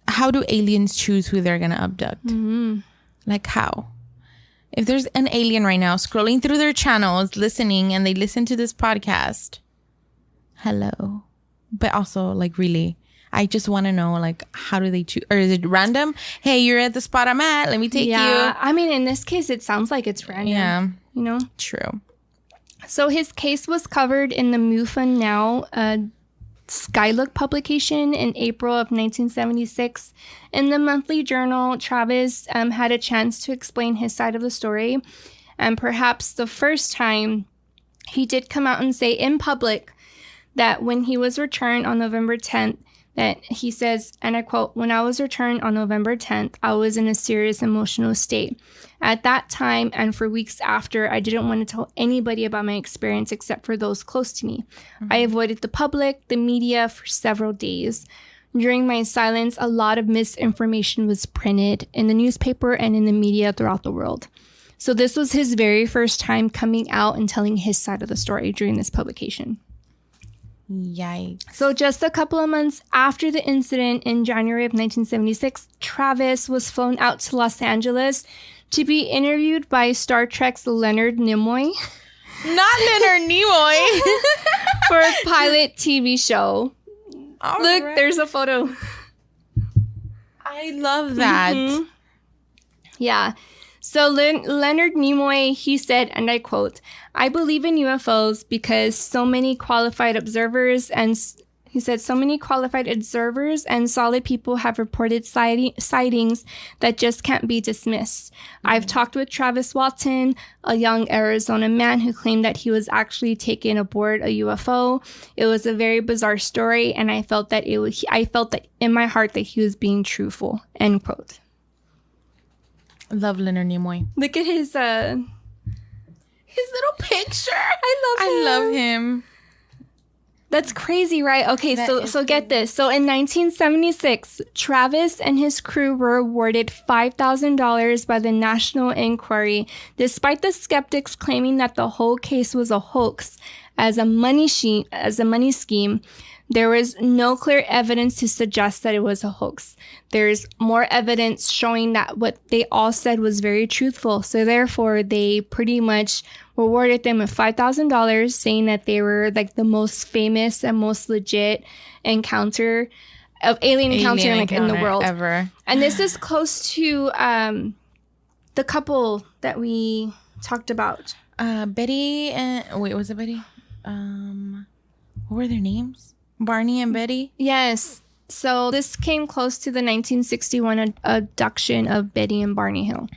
[SPEAKER 2] do aliens choose who they're going to abduct? Like, how? If there's an alien right now scrolling through their channels, listening, and they listen to this podcast, hello. But also, like, really, I just want to know, like, how do they choose? Or is it random? Hey, you're at the spot I'm at. Let me take you.
[SPEAKER 1] I mean, in this case, it sounds like it's random.
[SPEAKER 2] Yeah.
[SPEAKER 1] You know?
[SPEAKER 2] True.
[SPEAKER 1] So his case was covered in the MUFON Now Skylook publication in April of 1976. In the monthly journal, Travis had a chance to explain his side of the story. And perhaps the first time he did come out and say in public that when he was returned on November 10th, that he says, and I quote, "When I was returned on November 10th, I was in a serious emotional state. At that time and for weeks after, I didn't want to tell anybody about my experience except for those close to me. I avoided the public, the media for several days. During my silence, a lot of misinformation was printed in the newspaper and in the media throughout the world." So this was his very first time coming out and telling his side of the story during this publication.
[SPEAKER 2] Yikes.
[SPEAKER 1] So just a couple of months after the incident in January of 1976, Travis was flown out to Los Angeles to be interviewed by Star Trek's Leonard Nimoy.
[SPEAKER 2] Not Leonard Nimoy.
[SPEAKER 1] For a pilot TV show.
[SPEAKER 2] All
[SPEAKER 1] Look,
[SPEAKER 2] right.
[SPEAKER 1] there's a photo.
[SPEAKER 2] I love that.
[SPEAKER 1] Mm-hmm. Yeah. So Leonard Nimoy, he said, and I quote, "I believe in UFOs because so many qualified observers and solid people have reported sightings that just can't be dismissed. I've talked with Travis Walton, a young Arizona man who claimed that he was actually taken aboard a UFO. It was a very bizarre story, and I felt that in my heart that he was being truthful." End quote.
[SPEAKER 2] Love Leonard Nimoy.
[SPEAKER 1] Look at his little picture. I love him. That's crazy, right? Okay, so get this. So in 1976, Travis and his crew were awarded $5,000 by the National Inquiry, despite the skeptics claiming that the whole case was a hoax as a money scheme. There was no clear evidence to suggest that it was a hoax. There's more evidence showing that what they all said was very truthful. So therefore, they pretty much rewarded them with $5,000, saying that they were like the most famous and most legit alien encounter like in the world
[SPEAKER 2] ever.
[SPEAKER 1] And this is close to the couple that we talked about.
[SPEAKER 2] Betty and was it Betty? What were their names? Barney and Betty?
[SPEAKER 1] Yes. So this came close to the 1961 abduction of Betty and Barney Hill.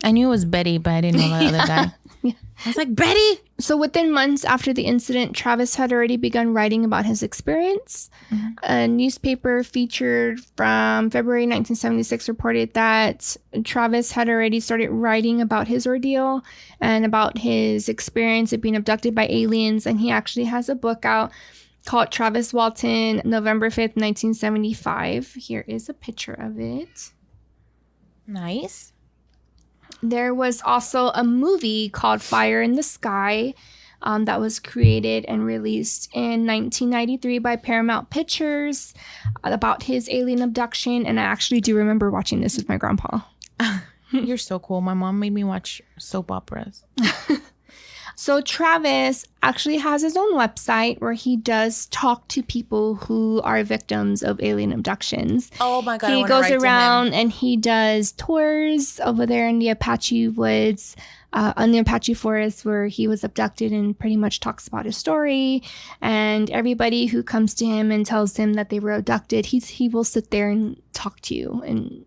[SPEAKER 2] I knew it was Betty, but I didn't know the other guy.
[SPEAKER 1] Yeah.
[SPEAKER 2] I was like, Betty!
[SPEAKER 1] So within months after the incident, Travis had already begun writing about his experience. Mm-hmm. A newspaper featured from February 1976 reported that Travis had already started writing about his ordeal and about his experience of being abducted by aliens. And he actually has a book out called Travis Walton, November 5th, 1975. Here is a picture of it.
[SPEAKER 2] Nice.
[SPEAKER 1] There was also a movie called Fire in the Sky that was created and released in 1993 by Paramount Pictures about his alien abduction. And I actually do remember watching this with my grandpa.
[SPEAKER 2] You're so cool. My mom made me watch soap operas.
[SPEAKER 1] So Travis actually has his own website where he does talk to people who are victims of alien abductions.
[SPEAKER 2] Oh my God.
[SPEAKER 1] He goes around and he does tours over there in the Apache woods, on the Apache forest where he was abducted, and pretty much talks about his story. And everybody who comes to him and tells him that they were abducted, he will sit there and talk to you and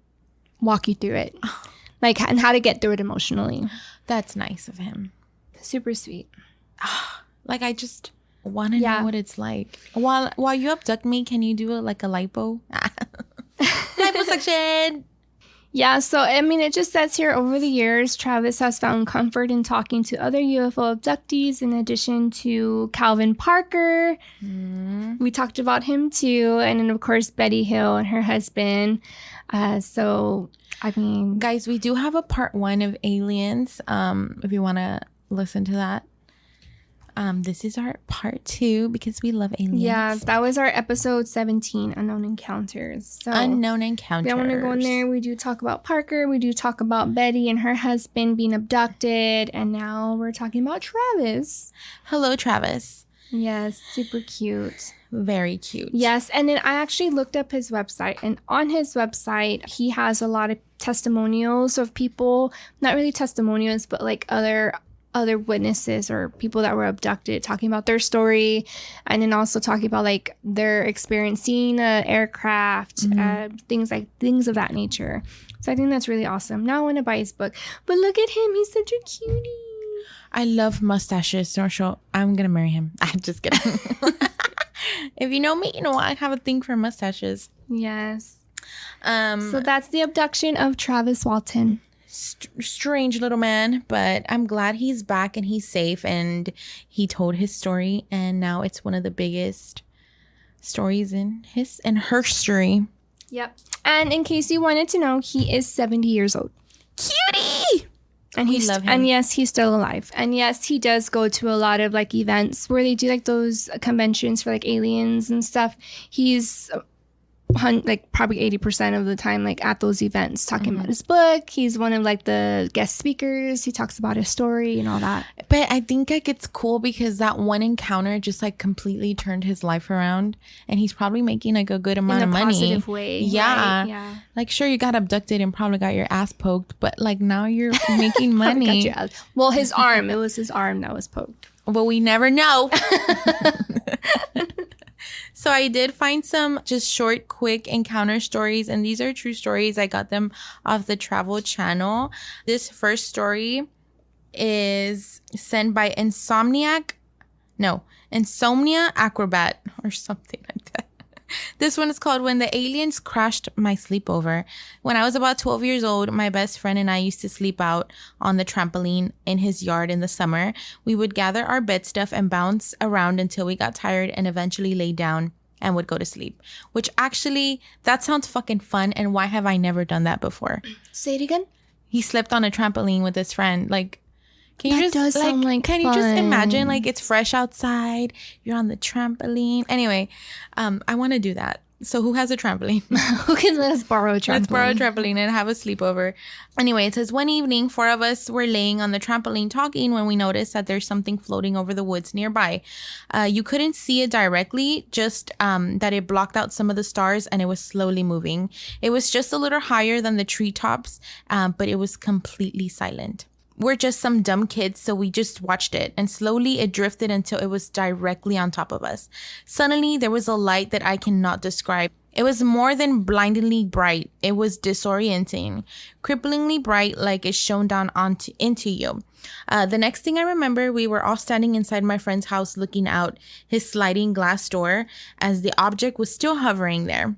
[SPEAKER 1] walk you through it. And how to get through it emotionally.
[SPEAKER 2] That's nice of him.
[SPEAKER 1] Super sweet.
[SPEAKER 2] I just want to know what it's like. While you abduct me, can you do a lipo? Liposuction.
[SPEAKER 1] Yeah, so it just says here, over the years, Travis has found comfort in talking to other UFO abductees, in addition to Calvin Parker. We talked about him too, and then of course Betty Hill and her husband. Guys,
[SPEAKER 2] we do have a part 1 of aliens. If you want to listen to that. This is our part 2 because we love aliens.
[SPEAKER 1] Yeah, that was our episode 17, Unknown Encounters. So
[SPEAKER 2] Unknown Encounters.
[SPEAKER 1] I want to go in there. We do talk about Parker. We do talk about Betty and her husband being abducted. And now we're talking about Travis.
[SPEAKER 2] Hello, Travis.
[SPEAKER 1] Yes, super cute.
[SPEAKER 2] Very cute.
[SPEAKER 1] Yes, and then I actually looked up his website, and on his website, he has a lot of testimonials of people, not really testimonials, but other other witnesses or people that were abducted, talking about their story, and then also talking about like their experience seeing an aircraft, things of that nature. So I think that's really awesome. Now I want to buy his book. But look at him. He's such a cutie.
[SPEAKER 2] I love mustaches. So I'm going to marry him. I'm just kidding. If you know me, you know I have a thing for mustaches.
[SPEAKER 1] Yes. So that's the abduction of Travis Walton.
[SPEAKER 2] Strange little man, but I'm glad he's back and he's safe, and he told his story, and now it's one of the biggest stories in her story.
[SPEAKER 1] Yep. And in case you wanted to know, he is 70 years old.
[SPEAKER 2] Cutie!
[SPEAKER 1] And we love him. And yes, he's still alive. And yes, he does go to a lot of like events where they do like those conventions for like aliens and stuff. He's like probably 80% of the time like at those events talking about his book. He's one of like the guest speakers. He talks about his story and all that.
[SPEAKER 2] But I think like it's cool because that one encounter just like completely turned his life around, and he's probably making like a good amount of money. In a positive
[SPEAKER 1] way.
[SPEAKER 2] Yeah.
[SPEAKER 1] Right? Yeah.
[SPEAKER 2] Like sure, you got abducted and probably got your ass poked, but like now you're making money.
[SPEAKER 1] Well, his arm. It was his arm that was poked.
[SPEAKER 2] But we never know. So I did find some just short, quick encounter stories, and these are true stories. I got them off the Travel Channel. This first story is sent by Insomnia Acrobat or something like that. This one is called When the Aliens Crashed My Sleepover. When I was about 12 years old, my best friend and I used to sleep out on the trampoline in his yard in the summer. We would gather our bed stuff and bounce around until we got tired and eventually lay down and would go to sleep. Which actually, that sounds fucking fun. And why have I never done that before?
[SPEAKER 1] Say it again.
[SPEAKER 2] He slept on a trampoline with his friend. Like, can you
[SPEAKER 1] just sound like
[SPEAKER 2] can
[SPEAKER 1] fun.
[SPEAKER 2] You just imagine like it's fresh outside, you're on the trampoline. Anyway, I want to do that. So who has a trampoline?
[SPEAKER 1] Who can let us borrow a trampoline?
[SPEAKER 2] Let's borrow a trampoline and have a sleepover. Anyway, it says one evening, 4 of us were laying on the trampoline talking when we noticed that there's something floating over the woods nearby. You couldn't see it directly, just that it blocked out some of the stars and it was slowly moving. It was just a little higher than the treetops, but it was completely silent. We're just some dumb kids, so we just watched it, and slowly it drifted until it was directly on top of us. Suddenly, there was a light that I cannot describe. It was more than blindingly bright. It was disorienting, cripplingly bright, like it shone down into you. The next thing I remember, we were all standing inside my friend's house looking out his sliding glass door as the object was still hovering there.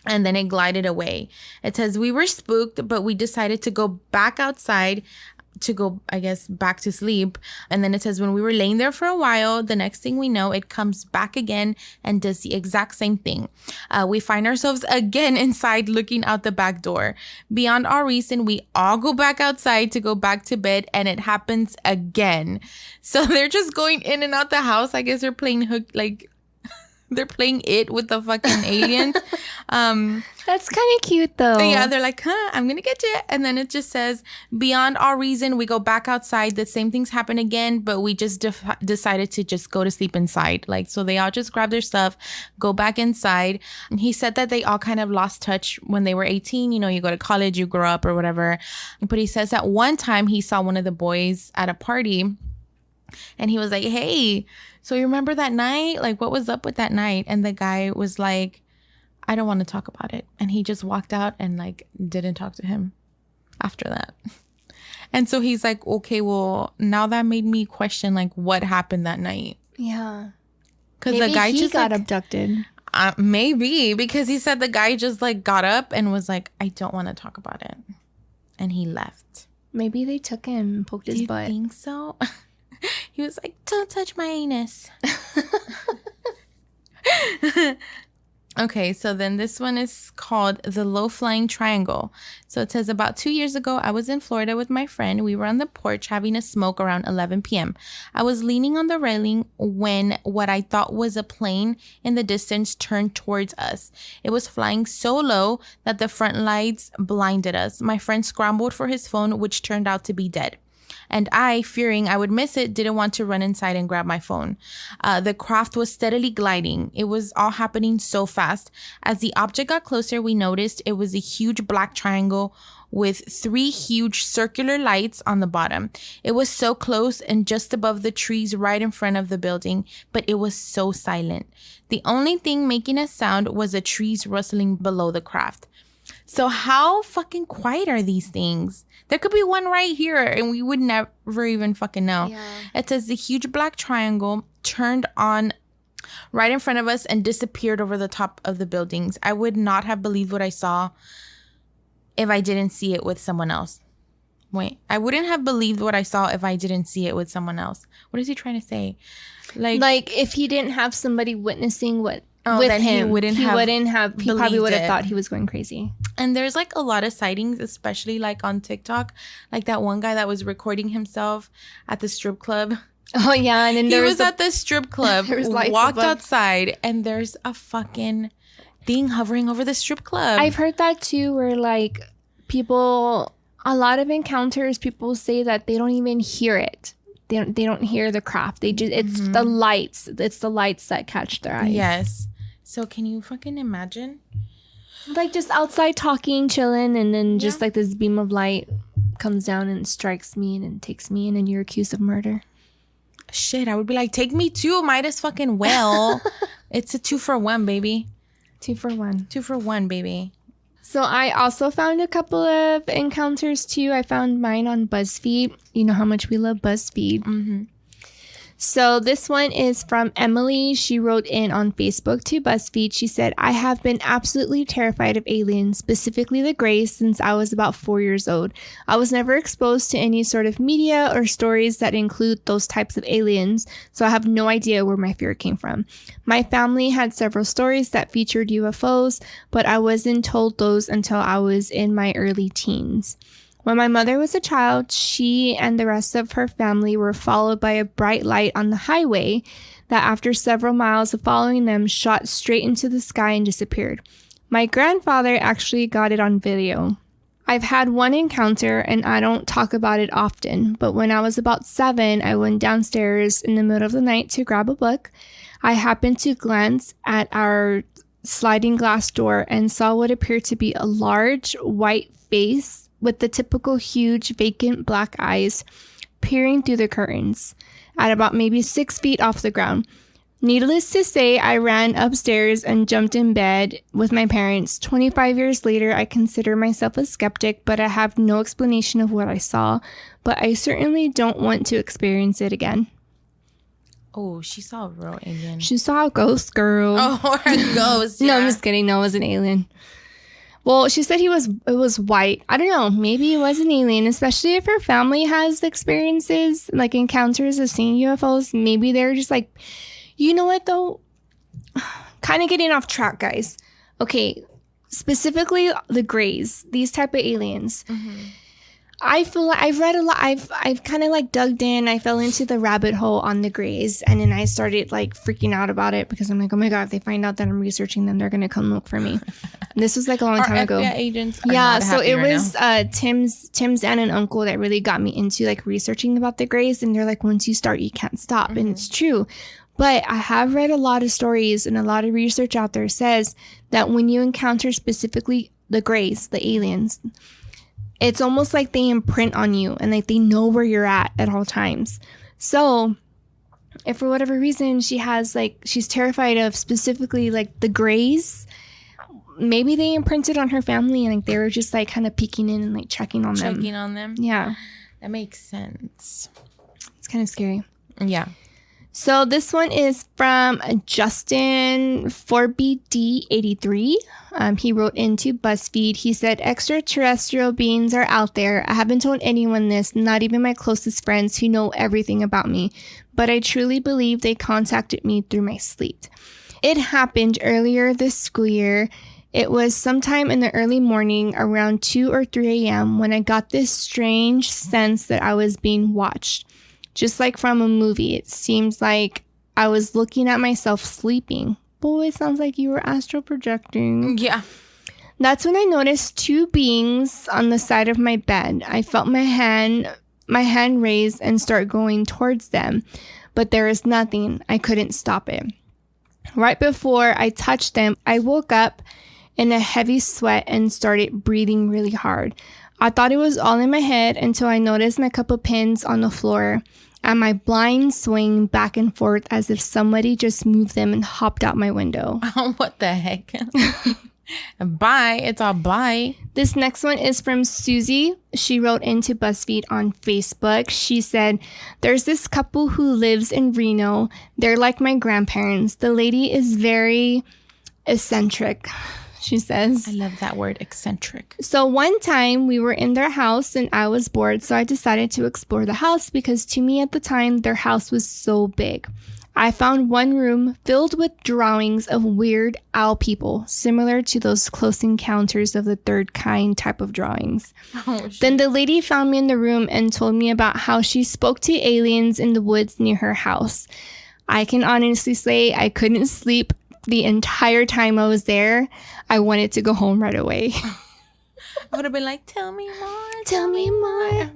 [SPEAKER 2] And then it glided away. It says we were spooked, but we decided to go back outside to go, I guess, back to sleep. And then it says when we were laying there for a while, the next thing we know, it comes back again and does the exact same thing. We find ourselves again inside looking out the back door. Beyond our reason, we all go back outside to go back to bed, and it happens again. So they're just going in and out the house. I guess they're playing they're playing it with the fucking aliens.
[SPEAKER 1] That's kind of cute though.
[SPEAKER 2] Yeah, they're like, I'm gonna get you. And then it just says, beyond our reason, we go back outside. The same things happen again, but we just decided to just go to sleep inside. Like, so they all just grab their stuff, go back inside. And he said that they all kind of lost touch when they were 18. You know, you go to college, you grow up or whatever. But he says that one time he saw one of the boys at a party, and he was like, hey, so you remember that night? Like, what was up with that night? And the guy was like, I don't want to talk about it. And he just walked out and like didn't talk to him after that. And so he's like, okay, well, now that made me question like what happened that night.
[SPEAKER 1] Yeah.
[SPEAKER 2] Because the guy just
[SPEAKER 1] got abducted.
[SPEAKER 2] Maybe, because he said the guy just like got up and was like, I don't want to talk about it. And he left.
[SPEAKER 1] Maybe they took him and poked his butt.
[SPEAKER 2] Do you think so? He was like, don't touch my anus. Okay, so then this one is called the low-flying triangle. So it says, about 2 years ago, I was in Florida with my friend. We were on the porch having a smoke around 11 p.m. I was leaning on the railing when what I thought was a plane in the distance turned towards us. It was flying so low that the front lights blinded us. My friend scrambled for his phone, which turned out to be dead. And I, fearing I would miss it, didn't want to run inside and grab my phone. The craft was steadily gliding. It was all happening so fast. As the object got closer, we noticed it was a huge black triangle with 3 huge circular lights on the bottom. It was so close and just above the trees right in front of the building, but it was so silent. The only thing making a sound was the trees rustling below the craft. So how fucking quiet are these things? There could be one right here and we would never even fucking know. Yeah. It says the huge black triangle turned on right in front of us and disappeared over the top of the buildings. I would not have believed what I saw if I didn't see it with someone else. Wait, I wouldn't have believed what I saw if I didn't see it with someone else. What is he trying to say?
[SPEAKER 1] Like if he didn't have somebody witnessing with him, he probably would have thought he was going crazy.
[SPEAKER 2] And there's like a lot of sightings, especially like on TikTok, like that one guy that was recording himself at the strip club.
[SPEAKER 1] Oh yeah, and then
[SPEAKER 2] he was at the strip club, walked outside, and there's a fucking thing hovering over the strip club.
[SPEAKER 1] I've heard that too, where like a lot of encounters, people say that they don't even hear it. They don't hear the craft. They just it's the lights. It's the lights that catch their eyes.
[SPEAKER 2] Yes. So can you fucking imagine?
[SPEAKER 1] Like just outside talking, chilling, and then just like this beam of light comes down and strikes me and takes me in, and you're accused of murder.
[SPEAKER 2] Shit, I would be like, take me too. Might as fucking well. It's a 2-for-1, baby.
[SPEAKER 1] 2-for-1.
[SPEAKER 2] 2-for-1, baby.
[SPEAKER 1] So I also found a couple of encounters too. I found mine on BuzzFeed. You know how much we love BuzzFeed. Mm-hmm. So this one is from Emily. She wrote in on Facebook to BuzzFeed. She said, I have been absolutely terrified of aliens, specifically the Greys, since I was about 4 years old. I was never exposed to any sort of media or stories that include those types of aliens, so I have no idea where my fear came from. My family had several stories that featured UFOs, but I wasn't told those until I was in my early teens. When my mother was a child, she and the rest of her family were followed by a bright light on the highway that after several miles of following them shot straight into the sky and disappeared. My grandfather actually got it on video. I've had one encounter and I don't talk about it often, but when I was about 7, I went downstairs in the middle of the night to grab a book. I happened to glance at our sliding glass door and saw what appeared to be a large white face with the typical huge vacant black eyes peering through the curtains at about maybe 6 feet off the ground. Needless to say, I ran upstairs and jumped in bed with my parents. 25 years later, I consider myself a skeptic, but I have no explanation of what I saw. But I certainly don't want to experience it again.
[SPEAKER 2] Oh, she saw a real alien.
[SPEAKER 1] She saw a ghost, girl.
[SPEAKER 2] Oh, a ghost. Yeah.
[SPEAKER 1] No, I'm just kidding. No, it was an alien. Well, she said it was white. I don't know. Maybe it was an alien, especially if her family has experiences, like encounters of seeing UFOs. Maybe they're just like, you know what, though? Kind of getting off track, guys. Okay, specifically the Greys, these type of aliens. Mm-hmm. I feel like I've read a lot. I've kind of like dug in. I fell into the rabbit hole on the Greys, and then I started like freaking out about it because I'm like, oh my god, if they find out that I'm researching them, they're gonna come look for me. And this was like a long time ago.
[SPEAKER 2] FBI agents.
[SPEAKER 1] Yeah, so it was Tim's aunt and uncle that really got me into like researching about the Greys, and they're like, once you start, you can't stop, and it's true. But I have read a lot of stories and a lot of research out there says that when you encounter specifically the Greys, the aliens, it's almost like they imprint on you and like they know where you're at all times. So if for whatever reason she's terrified of specifically like the Greys, maybe they imprinted on her family and like they were just like kind of peeking in and like checking on them. Yeah.
[SPEAKER 2] That makes sense.
[SPEAKER 1] It's kind of scary.
[SPEAKER 2] Yeah.
[SPEAKER 1] So this one is from Justin 4BD83. He wrote into BuzzFeed. He said, extraterrestrial beings are out there. I haven't told anyone this, not even my closest friends who know everything about me, but I truly believe they contacted me through my sleep. It happened earlier this school year. It was sometime in the early morning around 2 or 3 a.m. when I got this strange sense that I was being watched. Just like from a movie, it seems like I was looking at myself sleeping. Boy, it sounds like you were astral projecting.
[SPEAKER 2] Yeah.
[SPEAKER 1] That's when I noticed 2 beings on the side of my bed. I felt my hand raise and start going towards them, but there was nothing. I couldn't stop it. Right before I touched them, I woke up in a heavy sweat and started breathing really hard. I thought it was all in my head until I noticed my couple pins on the floor and my blinds swing back and forth as if somebody just moved them and hopped out my window.
[SPEAKER 2] What the heck? Bye. It's all bye.
[SPEAKER 1] This next one is from Susie. She wrote into BuzzFeed on Facebook. She said, there's this couple who lives in Reno. They're like my grandparents. The lady is very eccentric, she says.
[SPEAKER 2] I love that word, eccentric.
[SPEAKER 1] So one time we were in their house and I was bored, so I decided to explore the house because to me at the time, their house was so big. I found one room filled with drawings of weird owl people, similar to those Close Encounters of the Third Kind type of drawings. Oh, then the lady found me in the room and told me about how she spoke to aliens in the woods near her house. I can honestly say I couldn't sleep the entire time I was there. I wanted to go home right away.
[SPEAKER 2] I would have been like, tell me more.
[SPEAKER 1] Tell me more.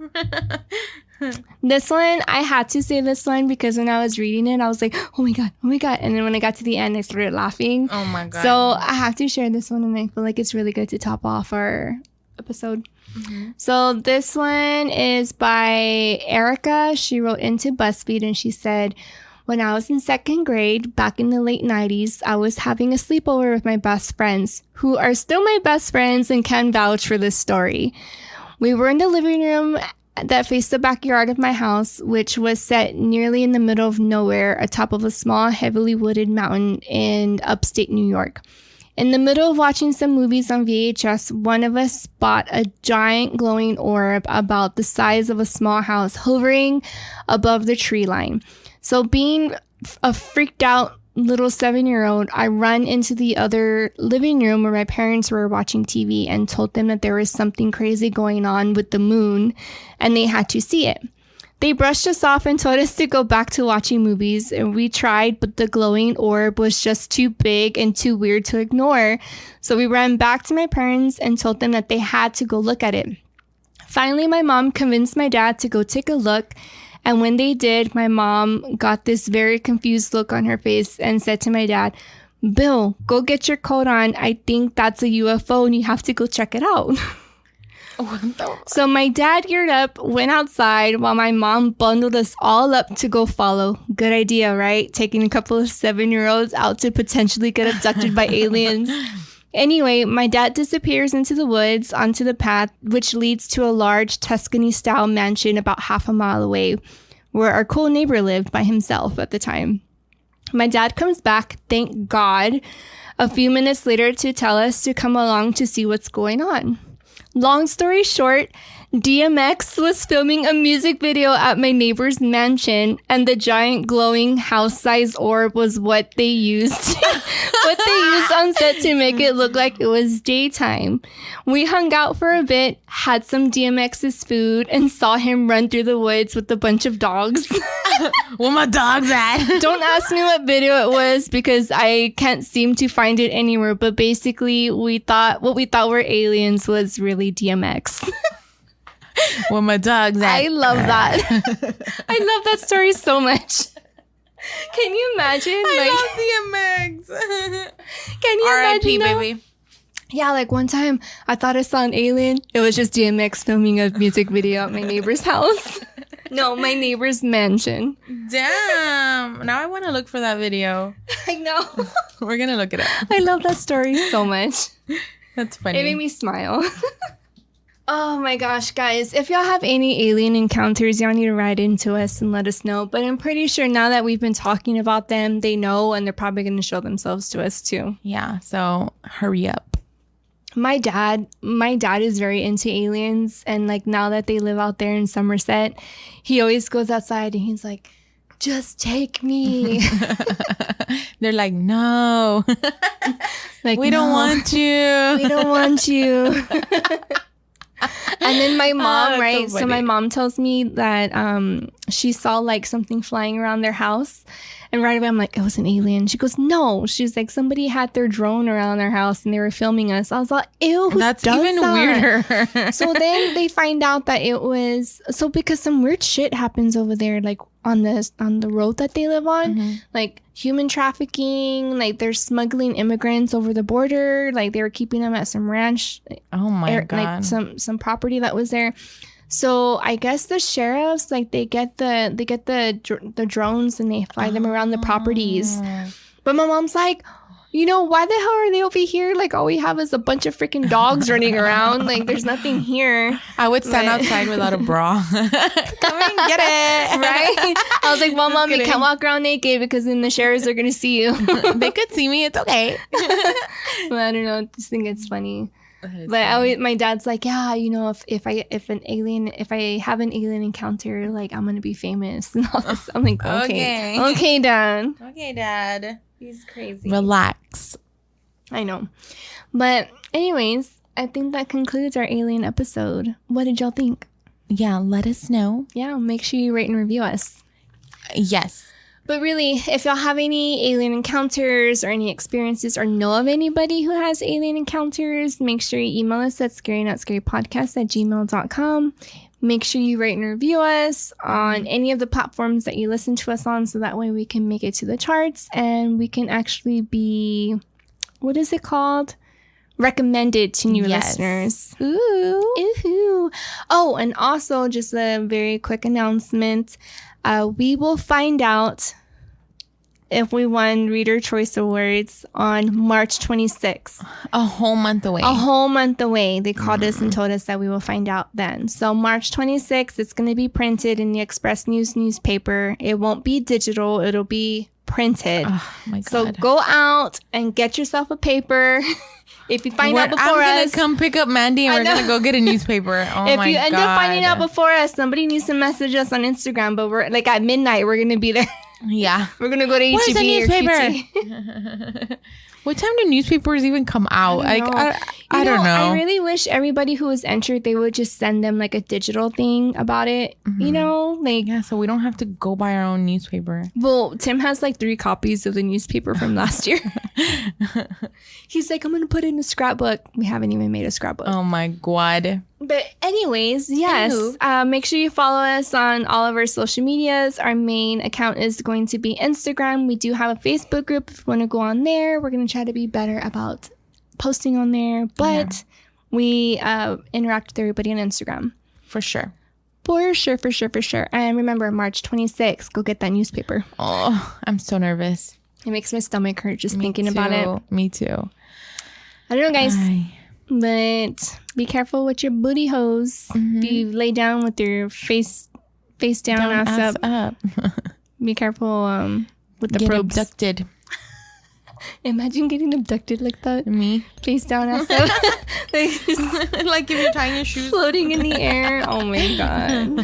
[SPEAKER 1] This one, I had to say this one because when I was reading it, I was like, oh my God. And then when I got to the end, I started laughing.
[SPEAKER 2] Oh my God.
[SPEAKER 1] So I have to share this one and I feel like it's really good to top off our episode. Mm-hmm. So this one is by Erica. She wrote into BuzzFeed and she said, when I was in second grade, back in the late 90s, I was having a sleepover with my best friends, who are still my best friends and can vouch for this story. We were in the living room that faced the backyard of my house, which was set nearly in the middle of nowhere, atop of a small, heavily wooded mountain in upstate New York. In the middle of watching some movies on VHS, one of us spot a giant glowing orb about the size of a small house hovering above the tree line. So being a freaked out little 7-year-old, I run into the other living room where my parents were watching TV and told them that there was something crazy going on with the moon and they had to see it. They brushed us off and told us to go back to watching movies, and we tried, but the glowing orb was just too big and too weird to ignore. So we ran back to my parents and told them that they had to go look at it. Finally, my mom convinced my dad to go take a look. And when they did, my mom got this very confused look on her face and said to my dad, Bill, go get your coat on. I think that's a UFO and you have to go check it out. So my dad geared up, went outside while my mom bundled us all up to go follow. Good idea, right? Taking a couple of 7-year-olds out to potentially get abducted by aliens. Anyway, my dad disappears into the woods onto the path, which leads to a large Tuscany-style mansion about half a mile away, where our cool neighbor lived by himself at the time. My dad comes back, thank God, a few minutes later to tell us to come along to see what's going on. Long story short, DMX was filming a music video at my neighbor's mansion, and the giant glowing house-sized orb was what they used on set to make it look like it was daytime. We hung out for a bit, had some DMX's food, and saw him run through the woods with a bunch of dogs.
[SPEAKER 2] Where my dogs at?
[SPEAKER 1] Don't ask me what video it was because I can't seem to find it anywhere, but basically what we thought were aliens was really DMX.
[SPEAKER 2] Where my dogs at?
[SPEAKER 1] I love that. I love that story so much. Can you imagine?
[SPEAKER 2] I love DMX.
[SPEAKER 1] Can you
[SPEAKER 2] R.I.P.
[SPEAKER 1] imagine?
[SPEAKER 2] baby.
[SPEAKER 1] Yeah, like one time I thought I saw an alien. It was just DMX filming a music video at my neighbor's house. No, my neighbor's mansion.
[SPEAKER 2] Damn. Now I want to look for that video.
[SPEAKER 1] I know.
[SPEAKER 2] We're going to look it up.
[SPEAKER 1] I love that story so much.
[SPEAKER 2] That's funny.
[SPEAKER 1] It made me smile. Oh my gosh, guys. If y'all have any alien encounters, y'all need to write into us and let us know. But I'm pretty sure now that we've been talking about them, they know, and they're probably going to show themselves to us too.
[SPEAKER 2] Yeah, so hurry up.
[SPEAKER 1] My dad is very into aliens, and like now that they live out there in Somerset, he always goes outside and he's like, just take me.
[SPEAKER 2] They're like, no.
[SPEAKER 1] Like,
[SPEAKER 2] we don't want you.
[SPEAKER 1] We don't want you. And then my mom, right? So my mom tells me that she saw like something flying around their house. And right away, I'm like, it was an alien. She goes, no. She's like, somebody had their drone around their house and they were filming us. I was like, ew, who
[SPEAKER 2] that's
[SPEAKER 1] does
[SPEAKER 2] even
[SPEAKER 1] that?
[SPEAKER 2] Weirder.
[SPEAKER 1] So then they find out that it was, so because some weird shit happens over there, like on the road that they live on, like human trafficking, like they're smuggling immigrants over the border, like they were keeping them at some ranch,
[SPEAKER 2] oh my god,
[SPEAKER 1] like some property that was there. So I guess the sheriffs, like they get the drones and they fly them around the properties. But my mom's like, you know, why the hell are they over here? Like, all we have is a bunch of freaking dogs running around. Like, there's nothing here.
[SPEAKER 2] I would stand outside without a bra. Come and get it.
[SPEAKER 1] Right? I was like, well, Mom, you can't walk around naked because then the sheriffs are going to see you.
[SPEAKER 2] They could see me. It's okay.
[SPEAKER 1] But I don't know. I just think it's funny. But my dad's like, yeah, you know, if I have an alien encounter, like, I'm going to be famous and all this. I'm like, okay, Dad.
[SPEAKER 2] Okay, Dad.
[SPEAKER 1] He's crazy.
[SPEAKER 2] Relax.
[SPEAKER 1] I know. But anyways, I think that concludes our alien episode. What did y'all think?
[SPEAKER 2] Yeah, let us know.
[SPEAKER 1] Yeah, make sure you rate and review us.
[SPEAKER 2] Yes.
[SPEAKER 1] But really, if y'all have any alien encounters or any experiences or know of anybody who has alien encounters, make sure you email us at scarynotScarypodcast@gmail.com. Make sure you rate and review us on any of the platforms that you listen to us on, so that way we can make it to the charts and we can actually be, what is it called? Recommended to new listeners. Ooh. Oh, and also just a very quick announcement. We will find out if we won Reader Choice Awards on March 26th.
[SPEAKER 2] A whole month away.
[SPEAKER 1] They called us and told us that we will find out then. So March 26th, it's going to be printed in the Express News newspaper. It won't be digital. It'll be printed. Oh, my God. So go out and get yourself a paper. If you find out before us,
[SPEAKER 2] I'm going to come pick up Mandy and we're going to go get a newspaper. Oh my God. If you end up
[SPEAKER 1] finding out before us, somebody needs to message us on Instagram. But we're like at midnight, we're going to be there.
[SPEAKER 2] Yeah.
[SPEAKER 1] We're going to go to HEB or QT.
[SPEAKER 2] What time do newspapers even come out? I don't know.
[SPEAKER 1] I really wish everybody who was entered, they would just send them like a digital thing about it. You know, like,
[SPEAKER 2] yeah, so we don't have to go buy our own newspaper.
[SPEAKER 1] Well, Tim has like 3 copies of the newspaper from last year. He's like, I'm gonna put it in a scrapbook. We haven't even made a scrapbook.
[SPEAKER 2] Oh my God.
[SPEAKER 1] But anyways, yes, make sure you follow us on all of our social medias. Our main account is going to be Instagram. We do have a Facebook group if you want to go on there. We're going to try to be better about posting on there, but we interact with everybody on Instagram.
[SPEAKER 2] For sure.
[SPEAKER 1] For sure. And remember, March 26th, go get that newspaper.
[SPEAKER 2] Oh, I'm so nervous.
[SPEAKER 1] It makes my stomach hurt just thinking about it.
[SPEAKER 2] Me too.
[SPEAKER 1] I don't know, guys. But be careful with your booty holes. Be lay down with your face down, ass up. Be careful with the probes.
[SPEAKER 2] Get abducted.
[SPEAKER 1] Imagine getting abducted like that.
[SPEAKER 2] Me?
[SPEAKER 1] Face down, ass up.
[SPEAKER 2] Like if you're tying your shoes.
[SPEAKER 1] Floating in the air. Oh my God.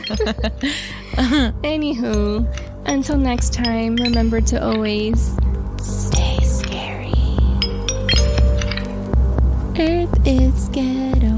[SPEAKER 1] Anywho, until next time, remember to always stay scary. Earth is ghetto.